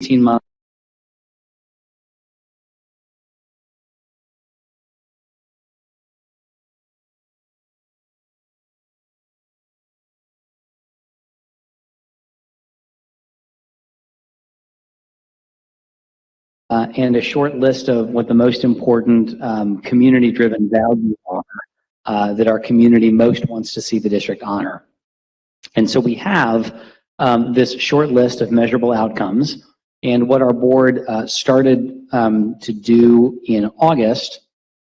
18 months. And a short list of what the most important community-driven values are that our community most wants to see the district honor. And so we have this short list of measurable outcomes. And what our board started to do in August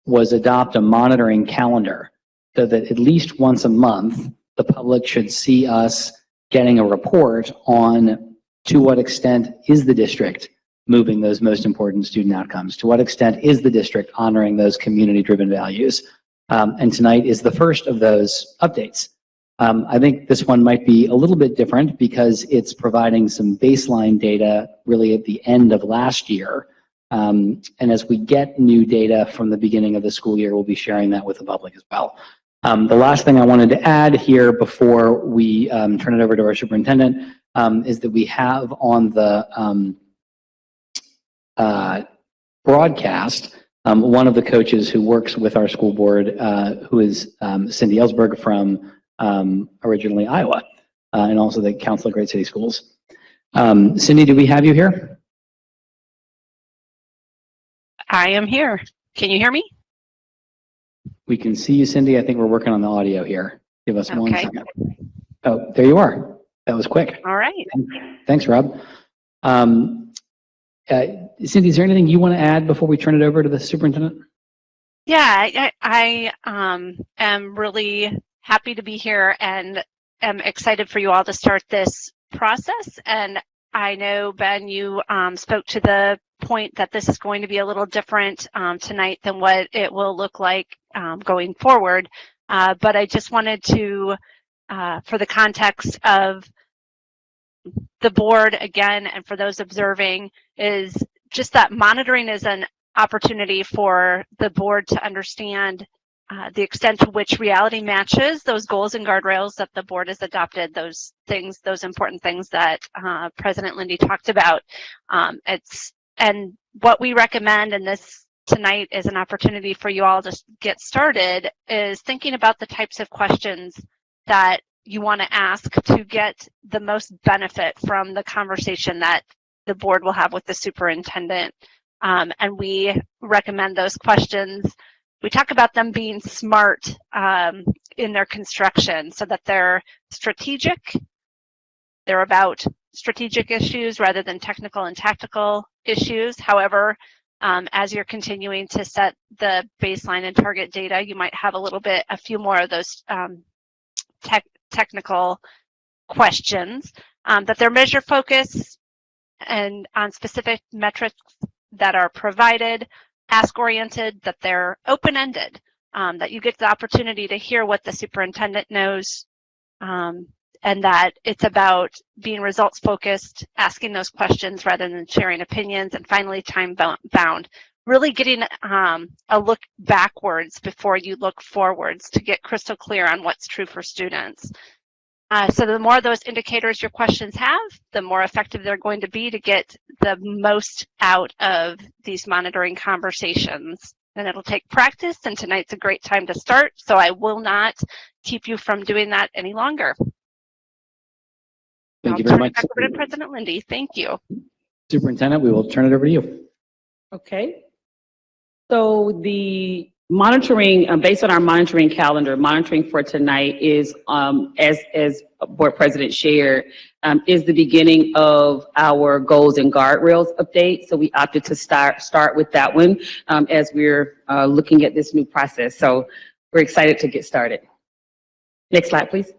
was adopt a monitoring calendar so that at least once a month, the public should see us getting a report on to what extent is the district moving those most important student outcomes, to what extent is the district honoring those community-driven values. And tonight is the first of those updates. I think this one might be a little bit different because it's providing some baseline data really at the end of last year. And as we get new data from the beginning of the school year, we'll be sharing that with the public as well. The last thing I wanted to add here before we turn it over to our superintendent is that we have on the broadcast one of the coaches who works with our school board, who is Cindy Ellsberg from originally Iowa, and also the Council of Great City Schools. Cindy, do we have you here? I am here. Can you hear me? We can see you, Cindy. I think we're working on the audio here. Give us 1 second. Oh, there you are. That was quick. All right. Thanks, Rob. Cindy, is there anything you want to add before we turn it over to the superintendent? Yeah, I am really happy to be here and am excited for you all to start this process. And I know, Ben, you spoke to the point that this is going to be a little different tonight than what it will look like going forward. But I just wanted to, for the context of the board again, and for those observing, is just that monitoring is an opportunity for the board to understand the extent to which reality matches those goals and guardrails that the board has adopted, those things, those important things that President Lindy talked about. And what we recommend, and this tonight is an opportunity for you all to get started, is thinking about the types of questions that you want to ask to get the most benefit from the conversation that the board will have with the superintendent. And we recommend those questions. We talk about them being smart in their construction so that they're strategic. They're about strategic issues rather than technical and tactical issues. However, as you're continuing to set the baseline and target data, you might have a few more of those technical questions, that they're measure focused and on specific metrics that are provided, ask oriented, that they're open-ended, that you get the opportunity to hear what the superintendent knows, and that it's about being results focused, asking those questions rather than sharing opinions, and finally time bound. Really getting a look backwards before you look forwards to get crystal clear on what's true for students. So the more of those indicators your questions have, the more effective they're going to be to get the most out of these monitoring conversations. And it'll take practice, and tonight's a great time to start, so I will not keep you from doing that any longer. Thank you very much. Back over to President Lindy. Thank you. Superintendent, we will turn it over to you. Okay. So the monitoring, based on our monitoring calendar, monitoring for tonight is, as Board President shared, is the beginning of our goals and guardrails update. So we opted to start with that one as we're looking at this new process. So we're excited to get started. Next slide, please.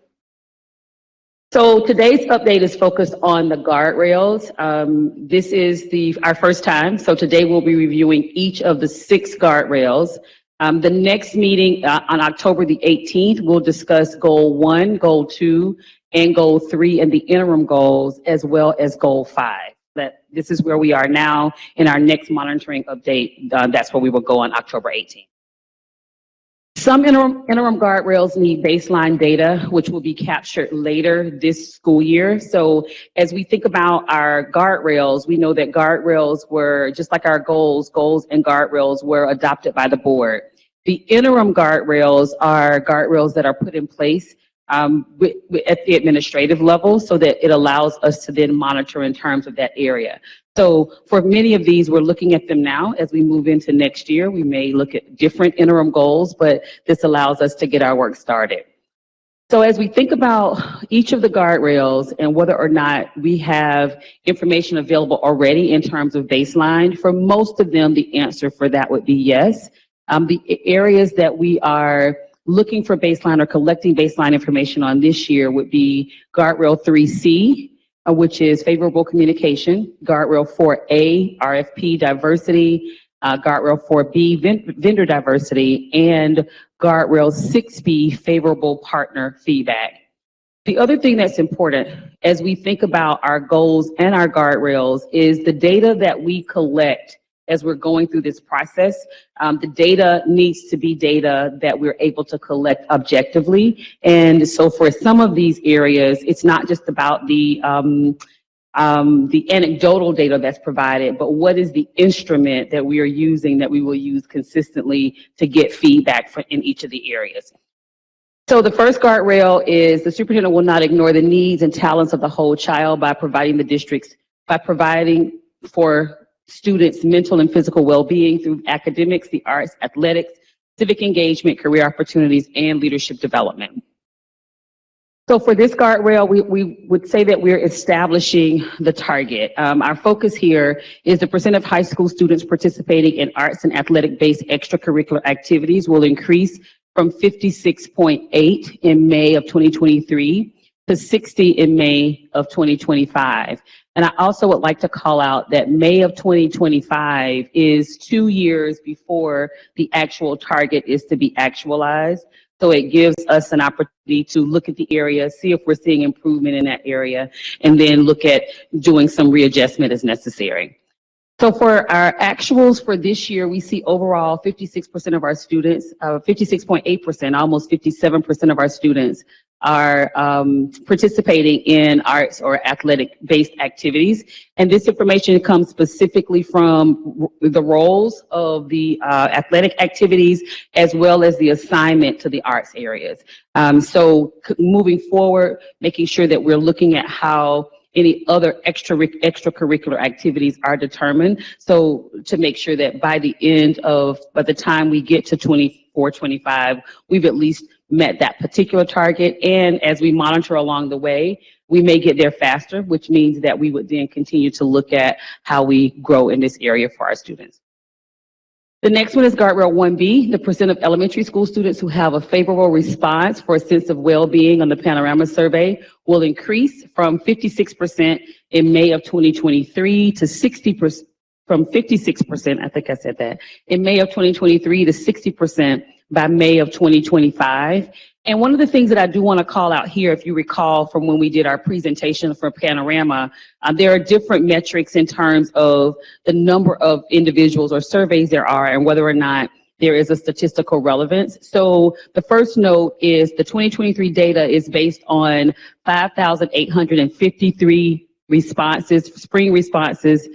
So today's update is focused on the guardrails. This is our first time. So today we'll be reviewing each of the 6 guardrails. The next meeting on October the 18th, we'll discuss goal 1, goal 2, and goal 3, and the interim goals, as well as goal 5. This is where we are now in our next monitoring update. That's where we will go on October 18th. Some interim guardrails need baseline data, which will be captured later this school year. So as we think about our guardrails, we know that guardrails were, just like our goals and guardrails were adopted by the board. The interim guardrails are guardrails that are put in place at the administrative level so that it allows us to then monitor in terms of that area. So for many of these, we're looking at them now. As we move into next year, we may look at different interim goals, but this allows us to get our work started. So as we think about each of the guardrails and whether or not we have information available already in terms of baseline, for most of them, the answer for that would be yes. The areas that we are looking for baseline or collecting baseline information on this year would be Guardrail 3C, which is favorable communication, Guardrail 4A, RFP diversity, Guardrail 4B, vendor diversity, and Guardrail 6B, favorable partner feedback. The other thing that's important as we think about our goals and our guardrails is the data that we collect as we're going through this process. The data needs to be data that we're able to collect objectively. And so for some of these areas, it's not just about the anecdotal data that's provided, but what is the instrument that we are using that we will use consistently to get feedback in each of the areas. So the first guardrail is the superintendent will not ignore the needs and talents of the whole child by providing for students' mental and physical well-being through academics, the arts, athletics, civic engagement, career opportunities, and leadership development. So for this guardrail, we would say that we're establishing the target. Our focus here is the percent of high school students participating in arts and athletic-based extracurricular activities will increase from 56.8 in May of 2023 to 60 in May of 2025. And I also would like to call out that May of 2025 is 2 years before the actual target is to be actualized. So it gives us an opportunity to look at the area, see if we're seeing improvement in that area, and then look at doing some readjustment as necessary. So for our actuals for this year, we see overall 56% of our students, 56.8%, almost 57% of our students are participating in arts or athletic-based activities. And this information comes specifically from the roles of the athletic activities as well as the assignment to the arts areas. So moving forward, making sure that we're looking at how any other extracurricular activities are determined. So to make sure that by the time we get to 24, 25, we've at least met that particular target. And as we monitor along the way, we may get there faster, which means that we would then continue to look at how we grow in this area for our students. The next one is Guardrail 1B, the percent of elementary school students who have a favorable response for a sense of well-being on the Panorama Survey will increase from 56% in May of 2023 to 60%, from 56%, I think I said that, in May of 2023 to 60% by May of 2025. And one of the things that I do want to call out here, if you recall from when we did our presentation for Panorama, there are different metrics in terms of the number of individuals or surveys there are and whether or not there is a statistical relevance. So the first note is the 2023 data is based on 5,853 responses, spring responses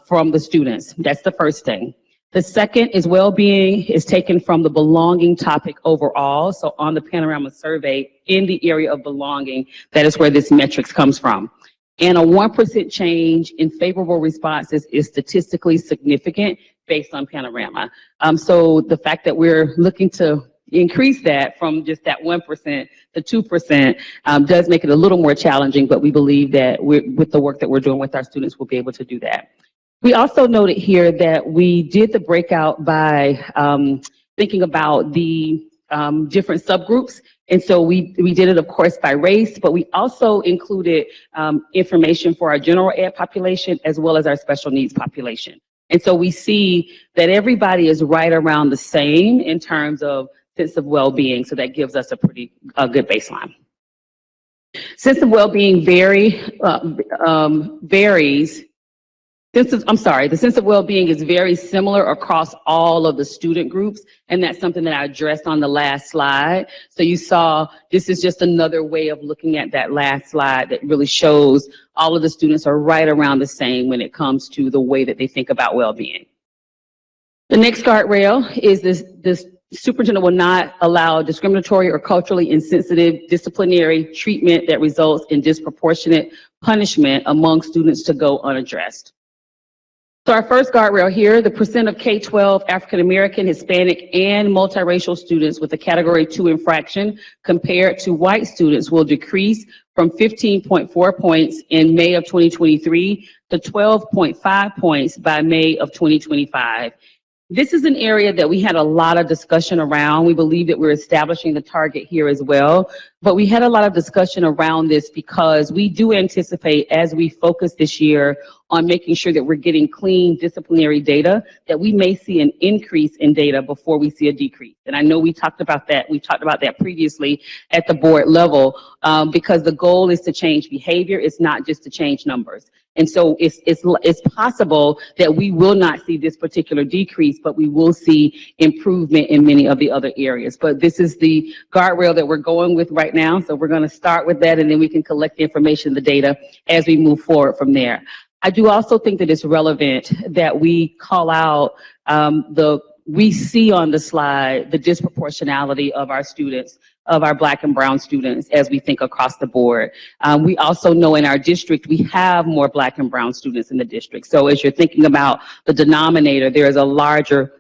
from the students. That's the first thing. The second is well-being is taken from the belonging topic overall. So on the Panorama Survey, in the area of belonging, that is where this metrics comes from. And a 1% change in favorable responses is statistically significant based on Panorama. So the fact that we're looking to increase that from just that 1% to 2% does make it a little more challenging, but we believe that with the work that we're doing with our students, we'll be able to do that. We also noted here that we did the breakout by thinking about the different subgroups. And so we did it, of course, by race, but we also included information for our general ed population as well as our special needs population. And so we see that everybody is right around the same in terms of sense of well-being. So that gives us a good baseline. Sense of well-being varies the sense of well-being is very similar across all of the student groups, and that's something that I addressed on the last slide. So you saw, this is just another way of looking at that last slide that really shows all of the students are right around the same when it comes to the way that they think about well-being. The next guardrail is this superintendent will not allow discriminatory or culturally insensitive disciplinary treatment that results in disproportionate punishment among students to go unaddressed. So our first guardrail here, the percent of K-12 African American, Hispanic, and multiracial students with a Category 2 infraction compared to white students will decrease from 15.4 points in May of 2023 to 12.5 points by May of 2025. This is an area that we had a lot of discussion around. We believe that we're establishing the target here as well, but we had a lot of discussion around this because we do anticipate, as we focus this year on making sure that we're getting clean disciplinary data, that we may see an increase in data before we see a decrease. And I know we talked about that. We talked about that previously at the board level because the goal is to change behavior. It's not just to change numbers. And so it's possible that we will not see this particular decrease, but we will see improvement in many of the other areas. But this is the guardrail that we're going with right now. So we're going to start with that, and then we can collect the information, the data, as we move forward from there. I do also think that it's relevant that we call out we see on the slide the disproportionality of our students, of our Black and brown students as we think across the board. We also know in our district, we have more Black and brown students in the district. So as you're thinking about the denominator, there are a larger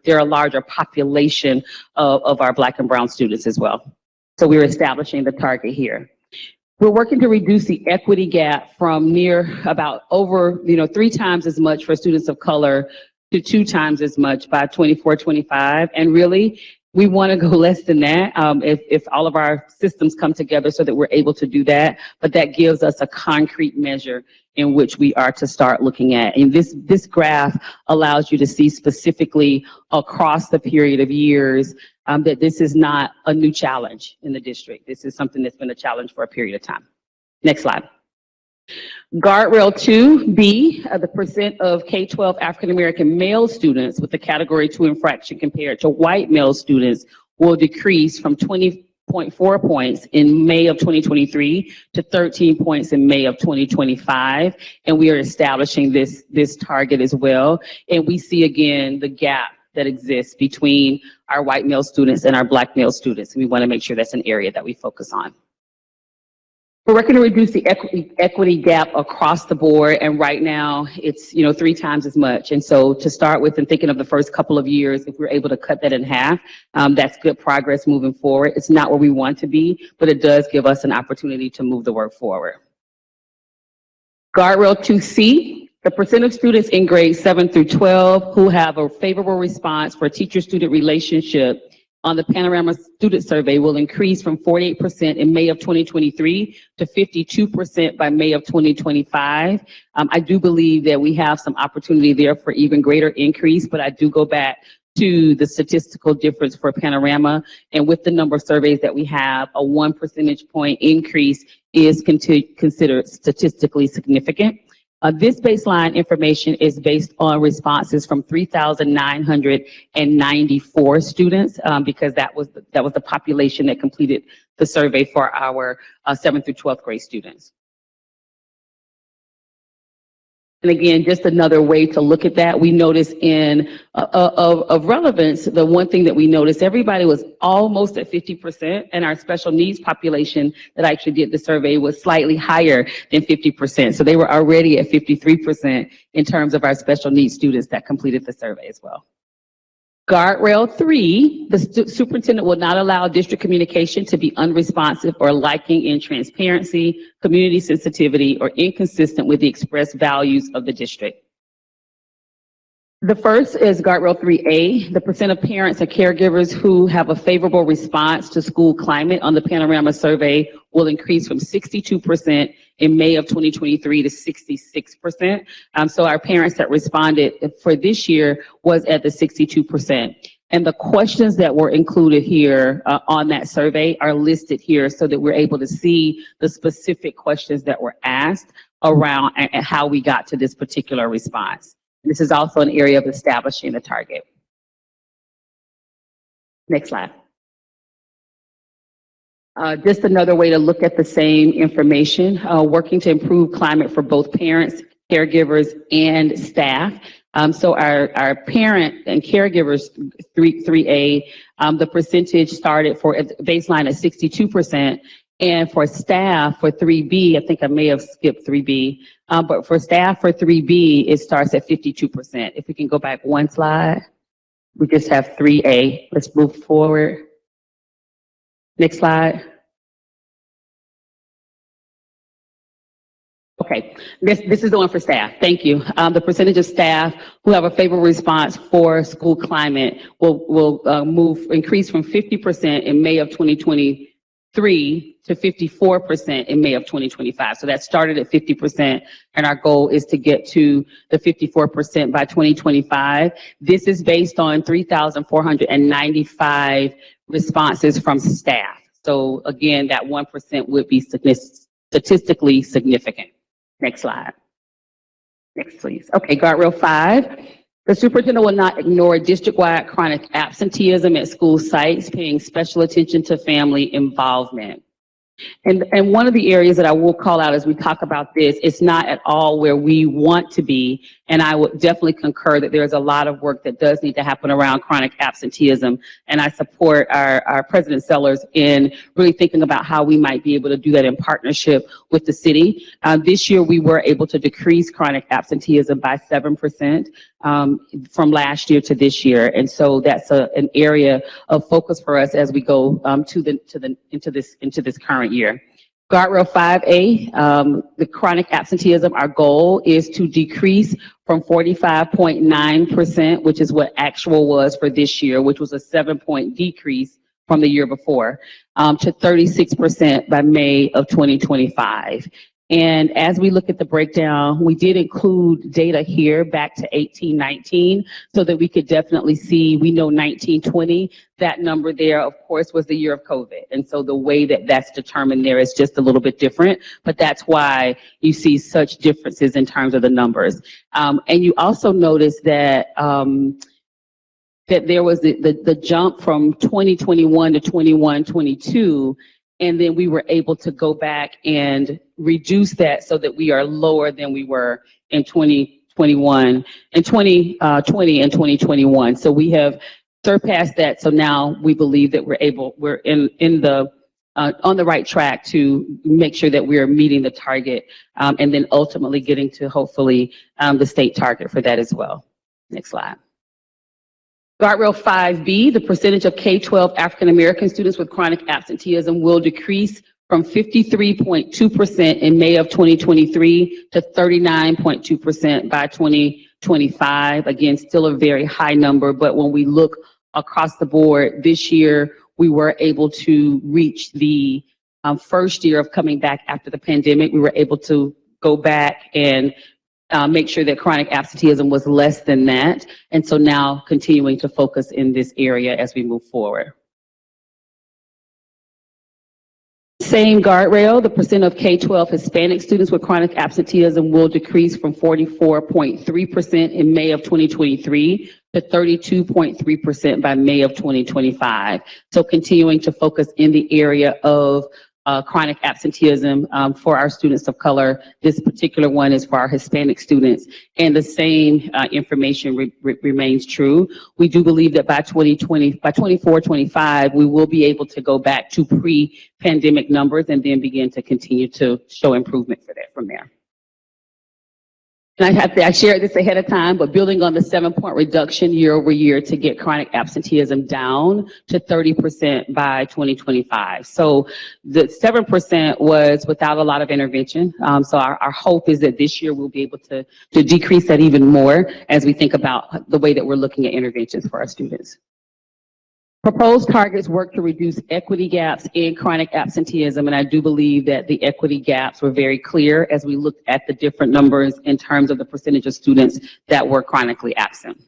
population of our Black and brown students as well. So we're establishing the target here. We're working to reduce the equity gap from near about over, 3 times as much for students of color to 2 times as much by 24-25. And really, we want to go less than that if all of our systems come together so that we're able to do that. But that gives us a concrete measure in which we are to start looking at. And this graph allows you to see specifically across the period of years that this is not a new challenge in the district. This is something that's been a challenge for a period of time. Next slide. Guardrail 2B, the percent of K-12 African American male students with the Category 2 infraction compared to white male students will decrease from 20.4 points in May of 2023 to 13 points in May of 2025. And we are establishing this target as well. And we see again the gap that exists between our white male students and our Black male students. We want to make sure that's an area that we focus on. We're working to reduce the equity gap across the board, and right now it's 3 times as much. And so to start with and thinking of the first couple of years, if we're able to cut that in half, that's good progress moving forward. It's not where we want to be, but it does give us an opportunity to move the work forward. Guardrail 2C. The percent of students in grades 7 through 12 who have a favorable response for teacher-student relationship on the Panorama Student Survey will increase from 48% in May of 2023 to 52% by May of 2025. I do believe that we have some opportunity there for even greater increase, but I do go back to the statistical difference for Panorama, and with the number of surveys that we have, a 1 percentage point increase is considered statistically significant. This baseline information is based on responses from 3,994 students because that was the population that completed the survey for our 7th through 12th grade students. And again, just another way to look at that, we noticed of relevance, the one thing that we noticed, everybody was almost at 50%, and our special needs population that actually did the survey was slightly higher than 50%. So they were already at 53% in terms of our special needs students that completed the survey as well. Guardrail 3, the superintendent will not allow district communication to be unresponsive or lacking in transparency, community sensitivity, or inconsistent with the expressed values of the district. The first is Guardrail 3A, the percent of parents and caregivers who have a favorable response to school climate on the Panorama survey will increase from 62% in May of 2023 to 66%. So our parents that responded for this year was at the 62%. And the questions that were included here on that survey are listed here so that we're able to see the specific questions that were asked around and how we got to this particular response. This is also an area of establishing the target. Next slide. Just another way to look at the same information, working to improve climate for both parents, caregivers, and staff. So our parent and caregivers, 3A, the percentage started for baseline at 62%. And for staff for 3B, I think I may have skipped 3B, but for staff for 3B, it starts at 52%. If we can go back one slide, we just have 3A. Let's move forward. Next slide. Okay, this is the one for staff. Thank you. The percentage of staff who have a favorable response for school climate will increase from 50% in May of 2023 to 54% in May of 2025. So that started at 50%, and our goal is to get to the 54% by 2025. This is based on 3,495 responses from staff. So again, that 1% would be statistically significant. Next slide. Next, please. Okay, guardrail 5. The superintendent will not ignore district-wide chronic absenteeism at school sites, paying special attention to family involvement. And one of the areas that I will call out as we talk about this, it's not at all where we want to be. And I would definitely concur that there's a lot of work that does need to happen around chronic absenteeism. And I support our President Sellers in really thinking about how we might be able to do that in partnership with the city. This year, we were able to decrease chronic absenteeism by 7%. From last year to this year, and so that's an area of focus for us as we go into this current year. Guardrail 5A, the chronic absenteeism. Our goal is to decrease from 45.9%, which is what actual was for this year, which was a 7-point decrease from the year before, to 36% by May of 2025. And as we look at the breakdown, we did include data here back to 18-19 so that we could definitely see, we know 19-20, that number there, of course, was the year of COVID. And so the way that that's determined there is just a little bit different, but that's why you see such differences in terms of the numbers. And you also notice that that there was the jump from 2021 to 21-22, and then we were able to go back and reduce that so that we are lower than we were in 2021 and 2020 and 2021. So we have surpassed that. So now we believe that we're on the right track to make sure that we are meeting the target, and then ultimately getting to hopefully the state target for that as well. Next slide. Guardrail 5B, the percentage of K-12 African-American students with chronic absenteeism will decrease from 53.2% in May of 2023 to 39.2% by 2025. Again, still a very high number, but when we look across the board this year, we were able to reach the first year of coming back after the pandemic. We were able to go back and make sure that chronic absenteeism was less than that. And so now continuing to focus in this area as we move forward. Same guardrail, the percent of K-12 Hispanic students with chronic absenteeism will decrease from 44.3% in May of 2023 to 32.3% by May of 2025. So continuing to focus in the area of chronic absenteeism for our students of color. This particular one is for our Hispanic students, and the same information remains true. We do believe that by 24-25, we will be able to go back to pre-pandemic numbers and then begin to continue to show improvement for that from there. And I shared this ahead of time, but building on the 7-point reduction year over year to get chronic absenteeism down to 30% by 2025. So the 7% was without a lot of intervention. So our hope is that this year we'll be able to decrease that even more as we think about the way that we're looking at interventions for our students. Proposed targets work to reduce equity gaps in chronic absenteeism, and I do believe that the equity gaps were very clear as we looked at the different numbers in terms of the percentage of students that were chronically absent.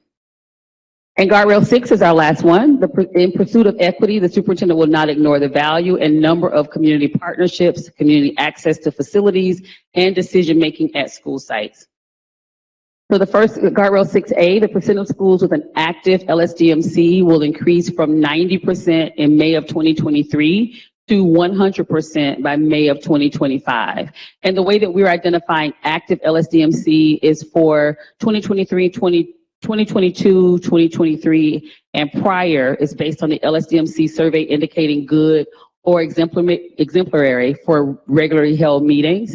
And guardrail 6 is our last one. In pursuit of equity, the superintendent will not ignore the value and number of community partnerships, community access to facilities, and decision-making at school sites. So the first guardrail 6A, the percent of schools with an active LSDMC will increase from 90% in May of 2023 to 100% by May of 2025. And the way that we're identifying active LSDMC is for 2023, 2022, 2023, and prior is based on the LSDMC survey indicating good or exemplary for regularly held meetings.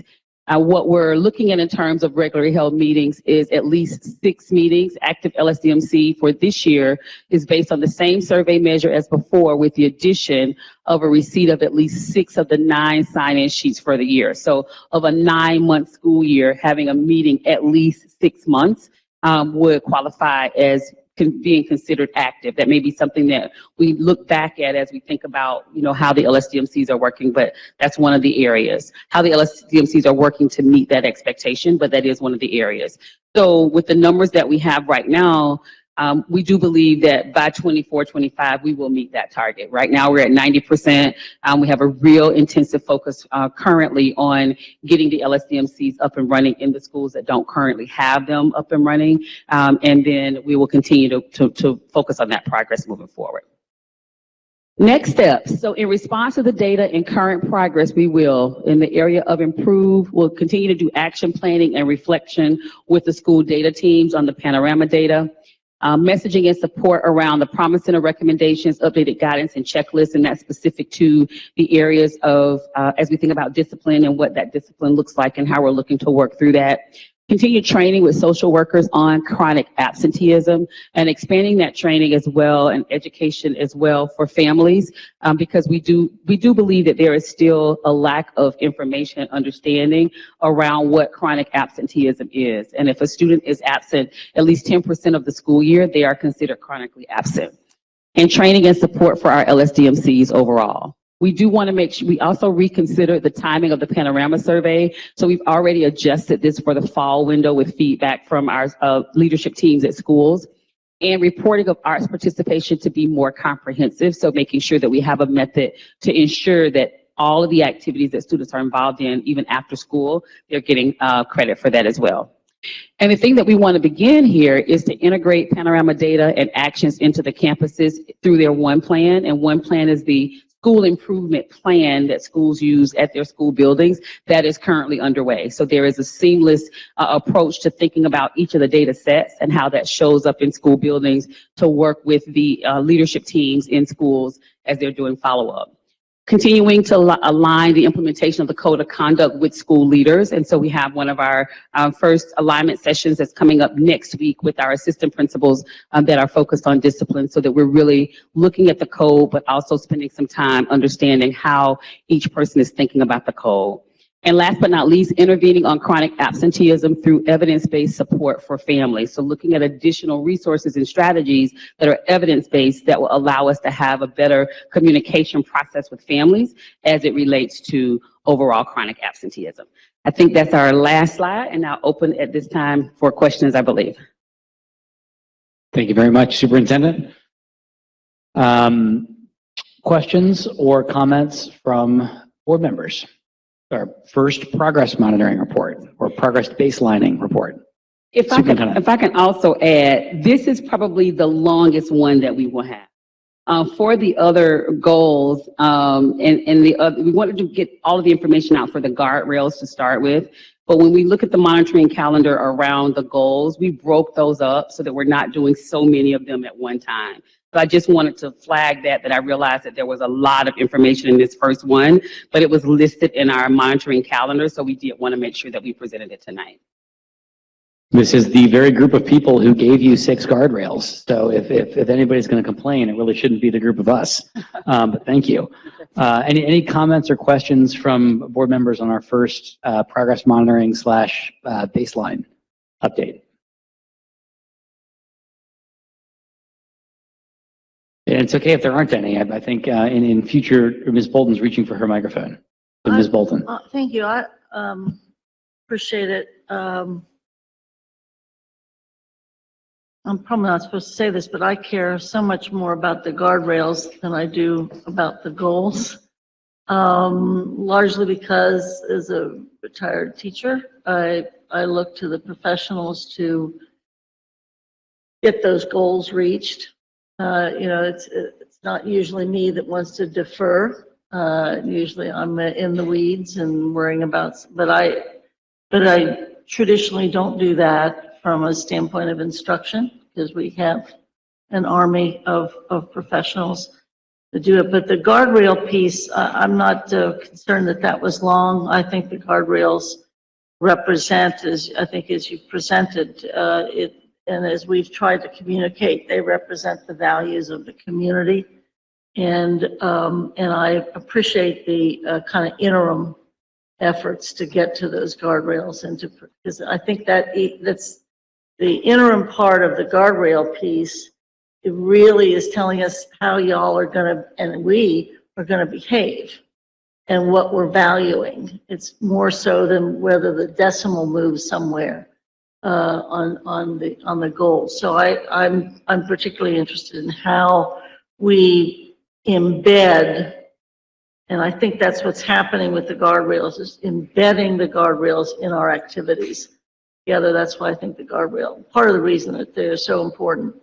What we're looking at in terms of regularly held meetings is at least 6 meetings. Active LSDMC for this year is based on the same survey measure as before, with the addition of a receipt of at least 6 of the 9 sign-in sheets for the year. So of a 9-month school year, having a meeting at least 6 months would qualify as being considered active. That may be something that we look back at as we think about, how the LSDMCs are working, but that's one of the areas. How the LSDMCs are working to meet that expectation, but that is one of the areas. So with the numbers that we have right now, we do believe that by 24-25, we will meet that target. Right now, we're at 90%. We have a real intensive focus currently on getting the LSDMCs up and running in the schools that don't currently have them up and running. And then we will continue to focus on that progress moving forward. Next steps. So in response to the data and current progress, we will, in the area of improve, we'll continue to do action planning and reflection with the school data teams on the panorama data. Messaging and support around the Promise Center recommendations, updated guidance and checklists, and that's specific to the areas of, as we think about discipline and what that discipline looks like and how we're looking to work through that. Continued training with social workers on chronic absenteeism and expanding that training as well and education as well for families, because we do believe that there is still a lack of information and understanding around what chronic absenteeism is. And if a student is absent at least 10% of the school year, they are considered chronically absent. And training and support for our LSDMCs overall. We do want to make sure we also reconsider the timing of the panorama survey. So we've already adjusted this for the fall window with feedback from our leadership teams at schools, and reporting of arts participation to be more comprehensive. So making sure that we have a method to ensure that all of the activities that students are involved in, even after school, they're getting credit for that as well. And the thing that we want to begin here is to integrate panorama data and actions into the campuses through their one plan. And one plan is the school improvement plan that schools use at their school buildings that is currently underway. So there is a seamless approach to thinking about each of the data sets and how that shows up in school buildings to work with the leadership teams in schools as they're doing follow-up. Continuing to align the implementation of the code of conduct with school leaders. And so we have one of our first alignment sessions that's coming up next week with our assistant principals that are focused on discipline, so that we're really looking at the code, but also spending some time understanding how each person is thinking about the code. And last but not least, intervening on chronic absenteeism through evidence-based support for families. So looking at additional resources and strategies that are evidence-based that will allow us to have a better communication process with families as it relates to overall chronic absenteeism. I think that's our last slide, and I'll open at this time for questions, I believe. Thank you very much, Superintendent. Questions or comments from board members? Our first progress monitoring report or progress baselining report. If I can also add, this is probably the longest one that we will have. For the other goals, we wanted to get all of the information out for the guardrails to start with. But when we look at the monitoring calendar around the goals, we broke those up so that we're not doing so many of them at one time. So I just wanted to flag that I realized that there was a lot of information in this first one, but it was listed in our monitoring calendar, so we did want to make sure that we presented it tonight. This is the very group of people who gave you 6 guardrails. So if anybody's going to complain, it really shouldn't be the group of us. But thank you. Any comments or questions from board members on our first progress monitoring / baseline update? And it's okay if there aren't any. I think in future, Ms. Bolton's reaching for her microphone. So Ms. Bolton. Thank you. I appreciate it. I'm probably not supposed to say this, but I care so much more about the guardrails than I do about the goals. Largely because as a retired teacher, I I look to the professionals to get those goals reached. It's not usually me that wants to defer. Usually I'm in the weeds and worrying about, but I traditionally don't do that from a standpoint of instruction, because we have an army of professionals to do it. But the guardrail piece, I'm not concerned that that was long. I think the guardrails represent, as you presented it, and as we've tried to communicate, they represent the values of the community. And I appreciate the kind of interim efforts to get to those guardrails, and because I think that's the interim part of the guardrail piece. It really is telling us how y'all are going to, and we are going to behave, and what we're valuing. It's more so than whether the decimal moves somewhere on the goals. So I'm particularly interested in how we embed, and I think that's what's happening with the guardrails, is embedding the guardrails in our activities together. That's why I think the guardrail, part of the reason that they're so important,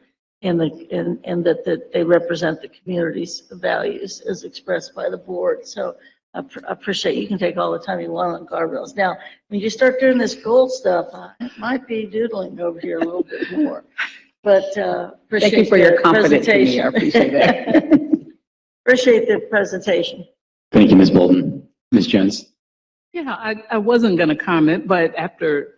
and that they represent the community's values as expressed by the board. So I appreciate, you can take all the time you want on guardrails. Now, when you start doing this goal stuff, I might be doodling over here a little bit more, but appreciate Thank you for your confidence in me. I appreciate that. Appreciate the presentation. Thank you, Ms. Bolden. Ms. Jones? Yeah, I wasn't going to comment, but after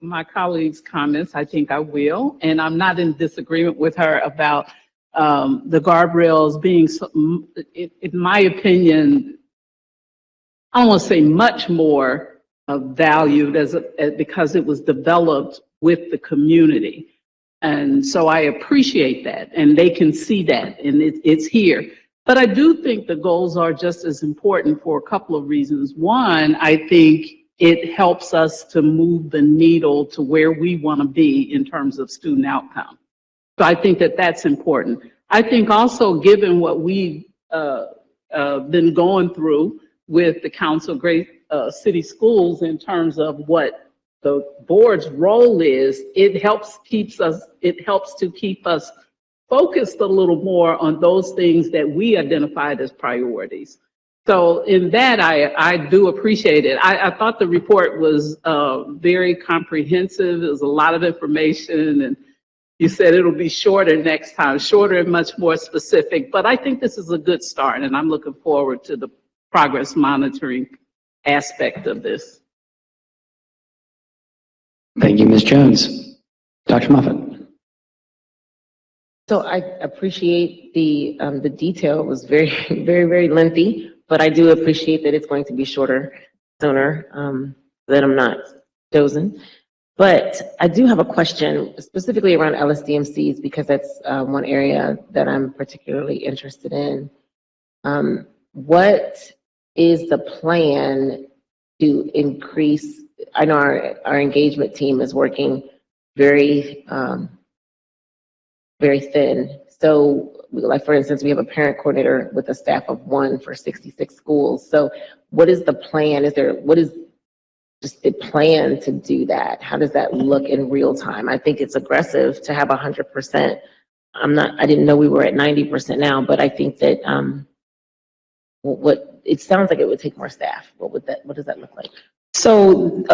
my colleague's comments, I think I will. And I'm not in disagreement with her about the guardrails being, in my opinion, I don't want to say much more valued because it was developed with the community. And so I appreciate that, and they can see that, and it's here. But I do think the goals are just as important for a couple of reasons. One, I think it helps us to move the needle to where we want to be in terms of student outcome. So I think that that's important. I think also, given what we've been going through with the Council of Great City Schools in terms of what the board's role is, it helps to keep us focused a little more on those things that we identified as priorities. So in that, I do appreciate it. I thought the report was very comprehensive. It was a lot of information, and you said it'll be shorter next time, shorter and much more specific. But I think this is a good start, and I'm looking forward to the progress monitoring aspect of this. Thank you, Ms. Jones. Dr. Moffitt? So I appreciate the detail. It was very, very, very lengthy, but I do appreciate that it's going to be shorter, sooner, that I'm not dozing. But I do have a question specifically around LSDMCs, because that's one area that I'm particularly interested in. What is the plan to increase? I know our engagement team is working very, very thin. So, like for instance, we have a parent coordinator with a staff of 1 for 66 schools. So what is the plan? What is just the plan to do that? How does that look in real time? I think it's aggressive to have 100%. I didn't know we were at 90% now, but I think that it sounds like it would take more staff. What does that look like? So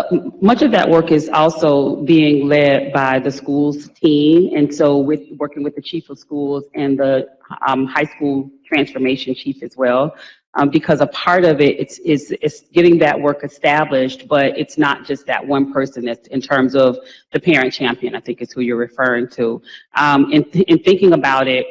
much of that work is also being led by the schools team. And so working with the chief of schools and the high school transformation chief as well, because a part of it is getting that work established, but it's not just that one person. That's in terms of the parent champion, I think is who you're referring to. In thinking about it,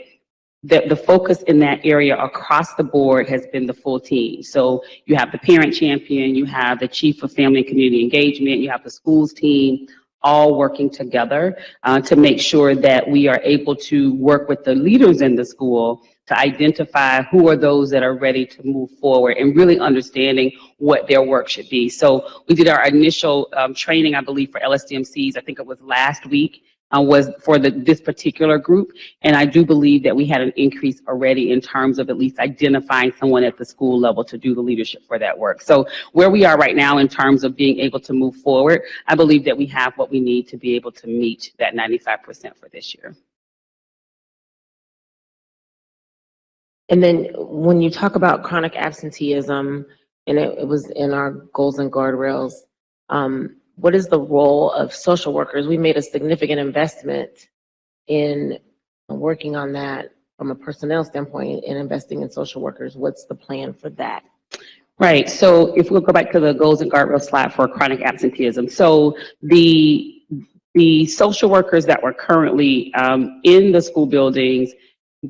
the focus in that area across the board has been the full team. So you have the parent champion, you have the chief of family and community engagement, you have the schools team, all working together to make sure that we are able to work with the leaders in the school to identify who are those that are ready to move forward and really understanding what their work should be. So we did our initial training, I believe, for LSDMCs, I think it was last week. was for this particular group. And I do believe that we had an increase already in terms of at least identifying someone at the school level to do the leadership for that work. So where we are right now in terms of being able to move forward, I believe that we have what we need to be able to meet that 95% for this year. And then when you talk about chronic absenteeism, and it was in our goals and guardrails, what is the role of social workers? We made a significant investment in working on that from a personnel standpoint and investing in social workers. What's the plan for that? Right. So if we'll go back to the goals and guardrails slide for chronic absenteeism. So the social workers that were currently in the school buildings,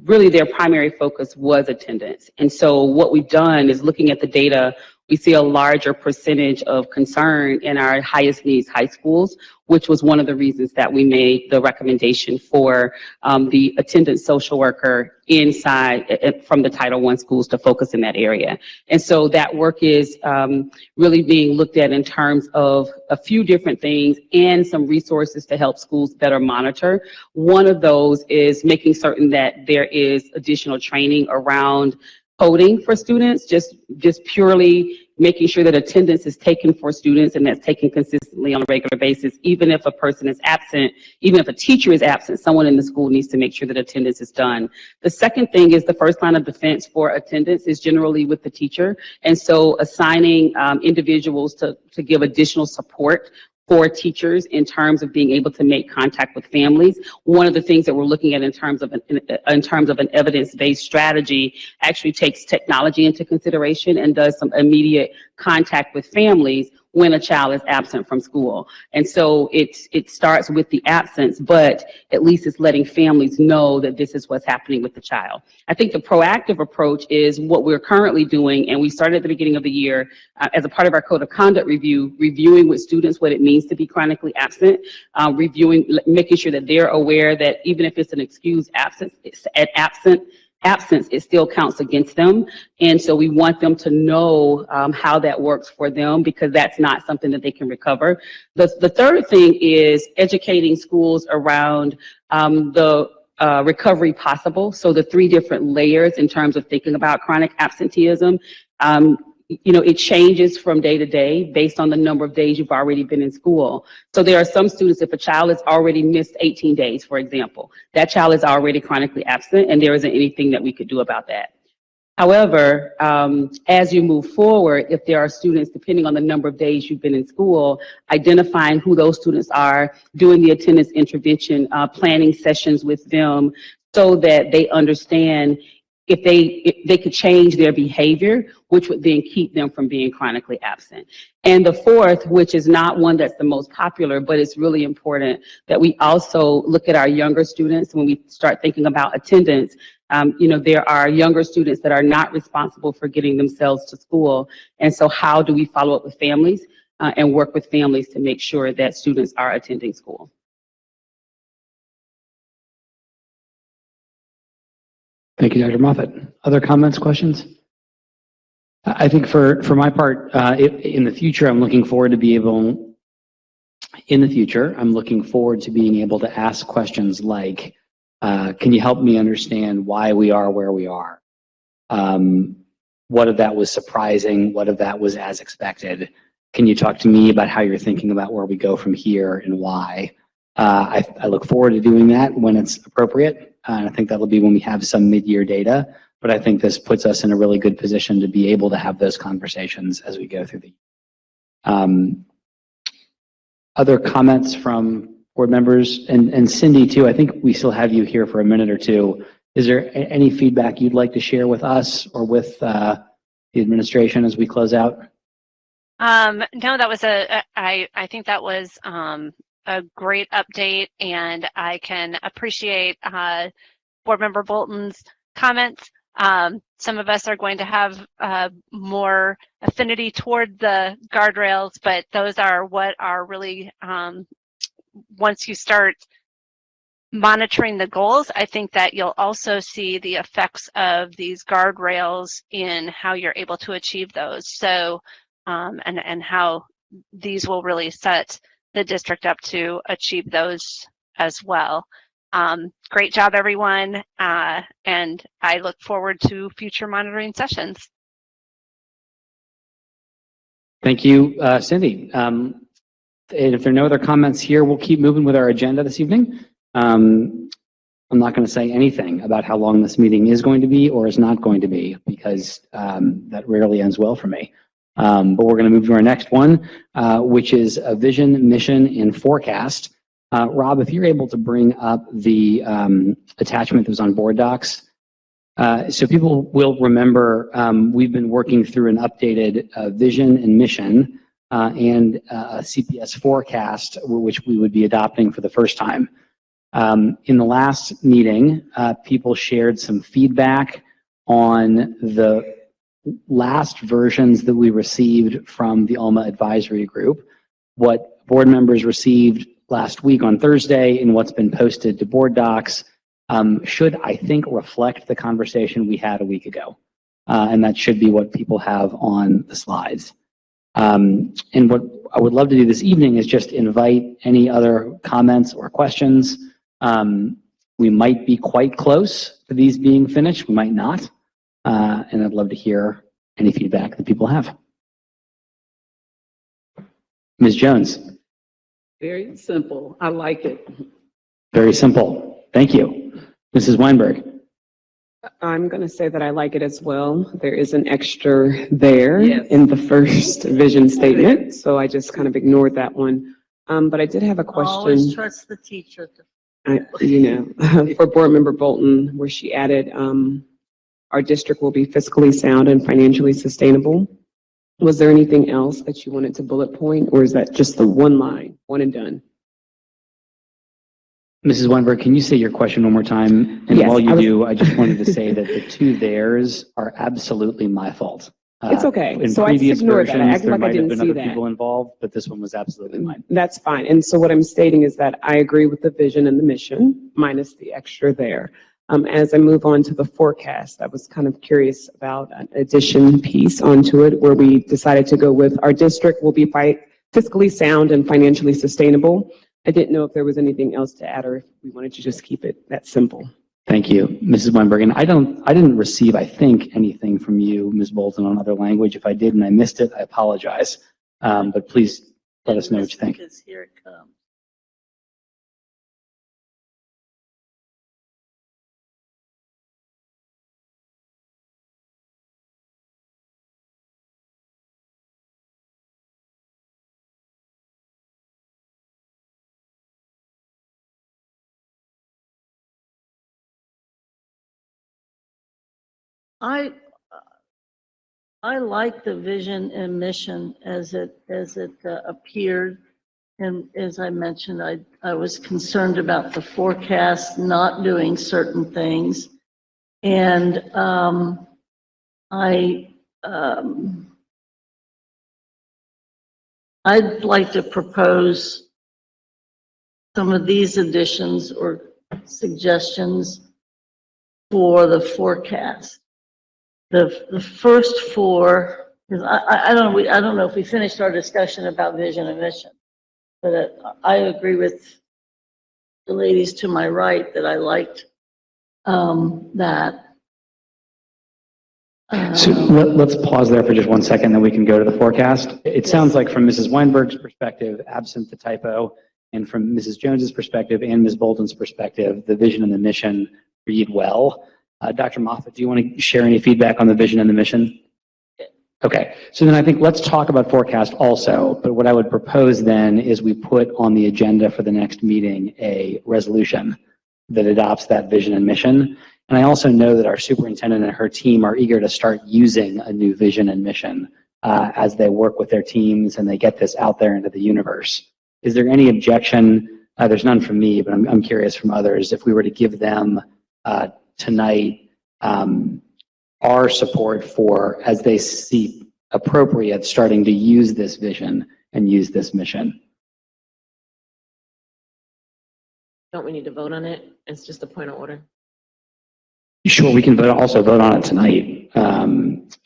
really their primary focus was attendance. And so what we've done is looking at the data, we see a larger percentage of concern in our highest needs high schools, which was one of the reasons that we made the recommendation for the attendance social worker inside from the Title I schools to focus in that area. And so that work is really being looked at in terms of a few different things and some resources to help schools better monitor. One of those is making certain that there is additional training around coding for students, just purely making sure that attendance is taken for students and that's taken consistently on a regular basis. Even if a person is absent, even if a teacher is absent, someone in the school needs to make sure that attendance is done. The second thing is the first line of defense for attendance is generally with the teacher. And so assigning individuals to give additional support for teachers in terms of being able to make contact with families. One of the things that we're looking at in terms of an evidence-based strategy actually takes technology into consideration and does some immediate contact with families when a child is absent from school. And so it starts with the absence, but at least it's letting families know that this is what's happening with the child. I think the proactive approach is what we're currently doing, and we started at the beginning of the year as a part of our code of conduct reviewing with students what it means to be chronically absent, making sure that they're aware that even if it's an excused absence, it still counts against them. And so we want them to know how that works for them, because that's not something that they can recover. The third thing is educating schools around the recovery possible. So the 3 different layers in terms of thinking about chronic absenteeism. It changes from day to day based on the number of days you've already been in school. So there are some students, if a child has already missed 18 days, for example, that child is already chronically absent and there isn't anything that we could do about that. However, as you move forward, if there are students, depending on the number of days you've been in school, identifying who those students are, doing the attendance intervention, planning sessions with them so that they understand if they could change their behavior, which would then keep them from being chronically absent. And the fourth, which is not one that's the most popular, but it's really important that we also look at our younger students when we start thinking about attendance. There are younger students that are not responsible for getting themselves to school. And so how do we follow up with families and work with families to make sure that students are attending school? Thank you, Dr. Moffett. Other comments, questions? I think for my part, in the future, I'm looking forward to being able to ask questions like, can you help me understand why we are where we are? What if that was surprising? What if that was as expected? Can you talk to me about how you're thinking about where we go from here and why? I look forward to doing that when it's appropriate. And I think that'll be when we have some mid-year data. But I think this puts us in a really good position to be able to have those conversations as we go through the year. Other comments from board members? And Cindy, too, I think we still have you here for a minute or two. Is there any feedback you'd like to share with us or with the administration as we close out? No, that was I think that was a great update, and I can appreciate Board Member Bolton's comments. Some of us are going to have more affinity toward the guardrails, but those are what are really, once you start monitoring the goals, I think that you'll also see the effects of these guardrails in how you're able to achieve those. So, and how these will really set the district up to achieve those as well. Great job, everyone, and I look forward to future monitoring sessions. Thank you, Cindy. And if there are no other comments here, we'll keep moving with our agenda this evening. I'm not going to say anything about how long this meeting is going to be or is not going to be, because that rarely ends well for me. But we're going to move to our next one, which is a vision, mission, and forecast. Rob, if you're able to bring up the attachment that was on board docs. So people will remember we've been working through an updated vision and mission and a CPS forecast, which we would be adopting for the first time. In the last meeting, people shared some feedback on the last versions that we received from the ALMA advisory group, what board members received last week on Thursday, and what's been posted to board docs should, I think, reflect the conversation we had a week ago. And that should be what people have on the slides. And what I would love to do this evening is just invite any other comments or questions. We might be quite close to these being finished. We might not. And I'd love to hear any feedback that people have. Ms. Jones. Very simple. I like it. Very simple. Thank you. Mrs. Weinberg. I'm going to say that I like it as well. There is an extra there Yes. in the first vision statement, so I just kind of ignored that one. But I did have a Always question, trust the teacher. for Board Member Bolton, where she added, our district will be fiscally sound and financially sustainable. Was there anything else that you wanted to bullet point, or is that just the one line, one and done? Mrs. Weinberg, can you say your question one more time? And Yes, while you do, I just wanted to say that the two theirs are absolutely my fault. It's okay. In So I just previous ignored that. I versions, acted there like I might have didn't been see other that. people involved, but this one was absolutely mine. That's fine. And so what I'm stating is that I agree with the vision and the mission, minus the extra there. As I move on to the forecast, I was kind of curious about an addition piece onto it where we decided to go with our district will be fiscally sound and financially sustainable. I didn't know if there was anything else to add or if we wanted to just keep it that simple. Thank you, Mrs. Weinberg. And I didn't receive, I think, anything from you, Ms. Bolton, on other language. If I did and I missed it, I apologize. But please let us know what you think. Because here it comes. I like the vision and mission as it appeared. And as I mentioned, I was concerned about the forecast not doing certain things. And I'd like to propose some of these additions or suggestions for the forecast. The first four, because I don't know if we finished our discussion about vision and mission, but I agree with the ladies to my right that I liked that. So let's pause there for just 1 second, then we can go to the forecast. It sounds like from Mrs. Weinberg's perspective, absent the typo, and from Mrs. Jones's perspective and Ms. Bolton's perspective, the vision and the mission read well. Dr. Moffat, do you want to share any feedback on the vision and the mission? Okay, so then I think let's talk about forecast also, but what I would propose then is we put on the agenda for the next meeting a resolution that adopts that vision and mission. And I also know that our superintendent and her team are eager to start using a new vision and mission as they work with their teams and they get this out there into the universe. Is there any objection? There's none from me, but I'm curious from others, if we were to give them tonight our support for, as they see appropriate, starting to use this vision and use this mission. Don't we need to vote on it? It's just a point of order. Sure, we can also vote on it tonight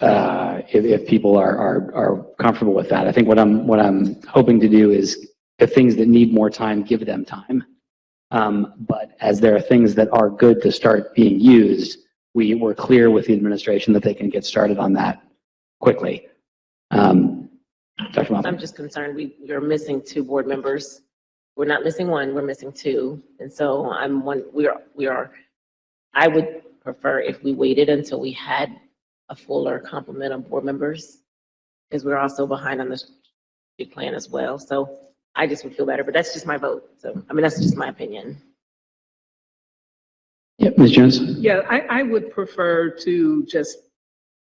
if people are comfortable with that. I think what I'm hoping to do is, if things that need more time, give them time. But as there are things that are good to start being used, we were clear with the administration that they can get started on that quickly. Dr. Moffitt? I'm just concerned we're missing 2 board members. We're not missing 1, we're missing 2. And so I would prefer if we waited until we had a fuller complement of board members, because we're also behind on the strategic plan as well. So I just would feel better, but that's just my vote. So, I mean, that's just my opinion. Yep, Ms. Jones? Yeah, I would prefer to just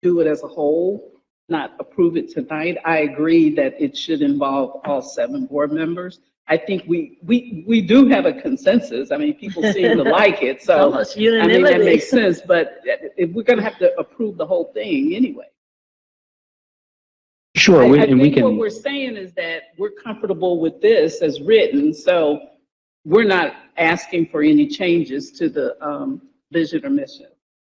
do it as a whole, not approve it tonight. I agree that it should involve all 7 board members. I think we do have a consensus. I mean, people seem to like it, so Almost I mean, unanimity. that makes sense, but if we're gonna have to approve the whole thing anyway. Sure, I and we think what can, we're saying is that we're comfortable with this as written, so we're not asking for any changes to the vision or mission.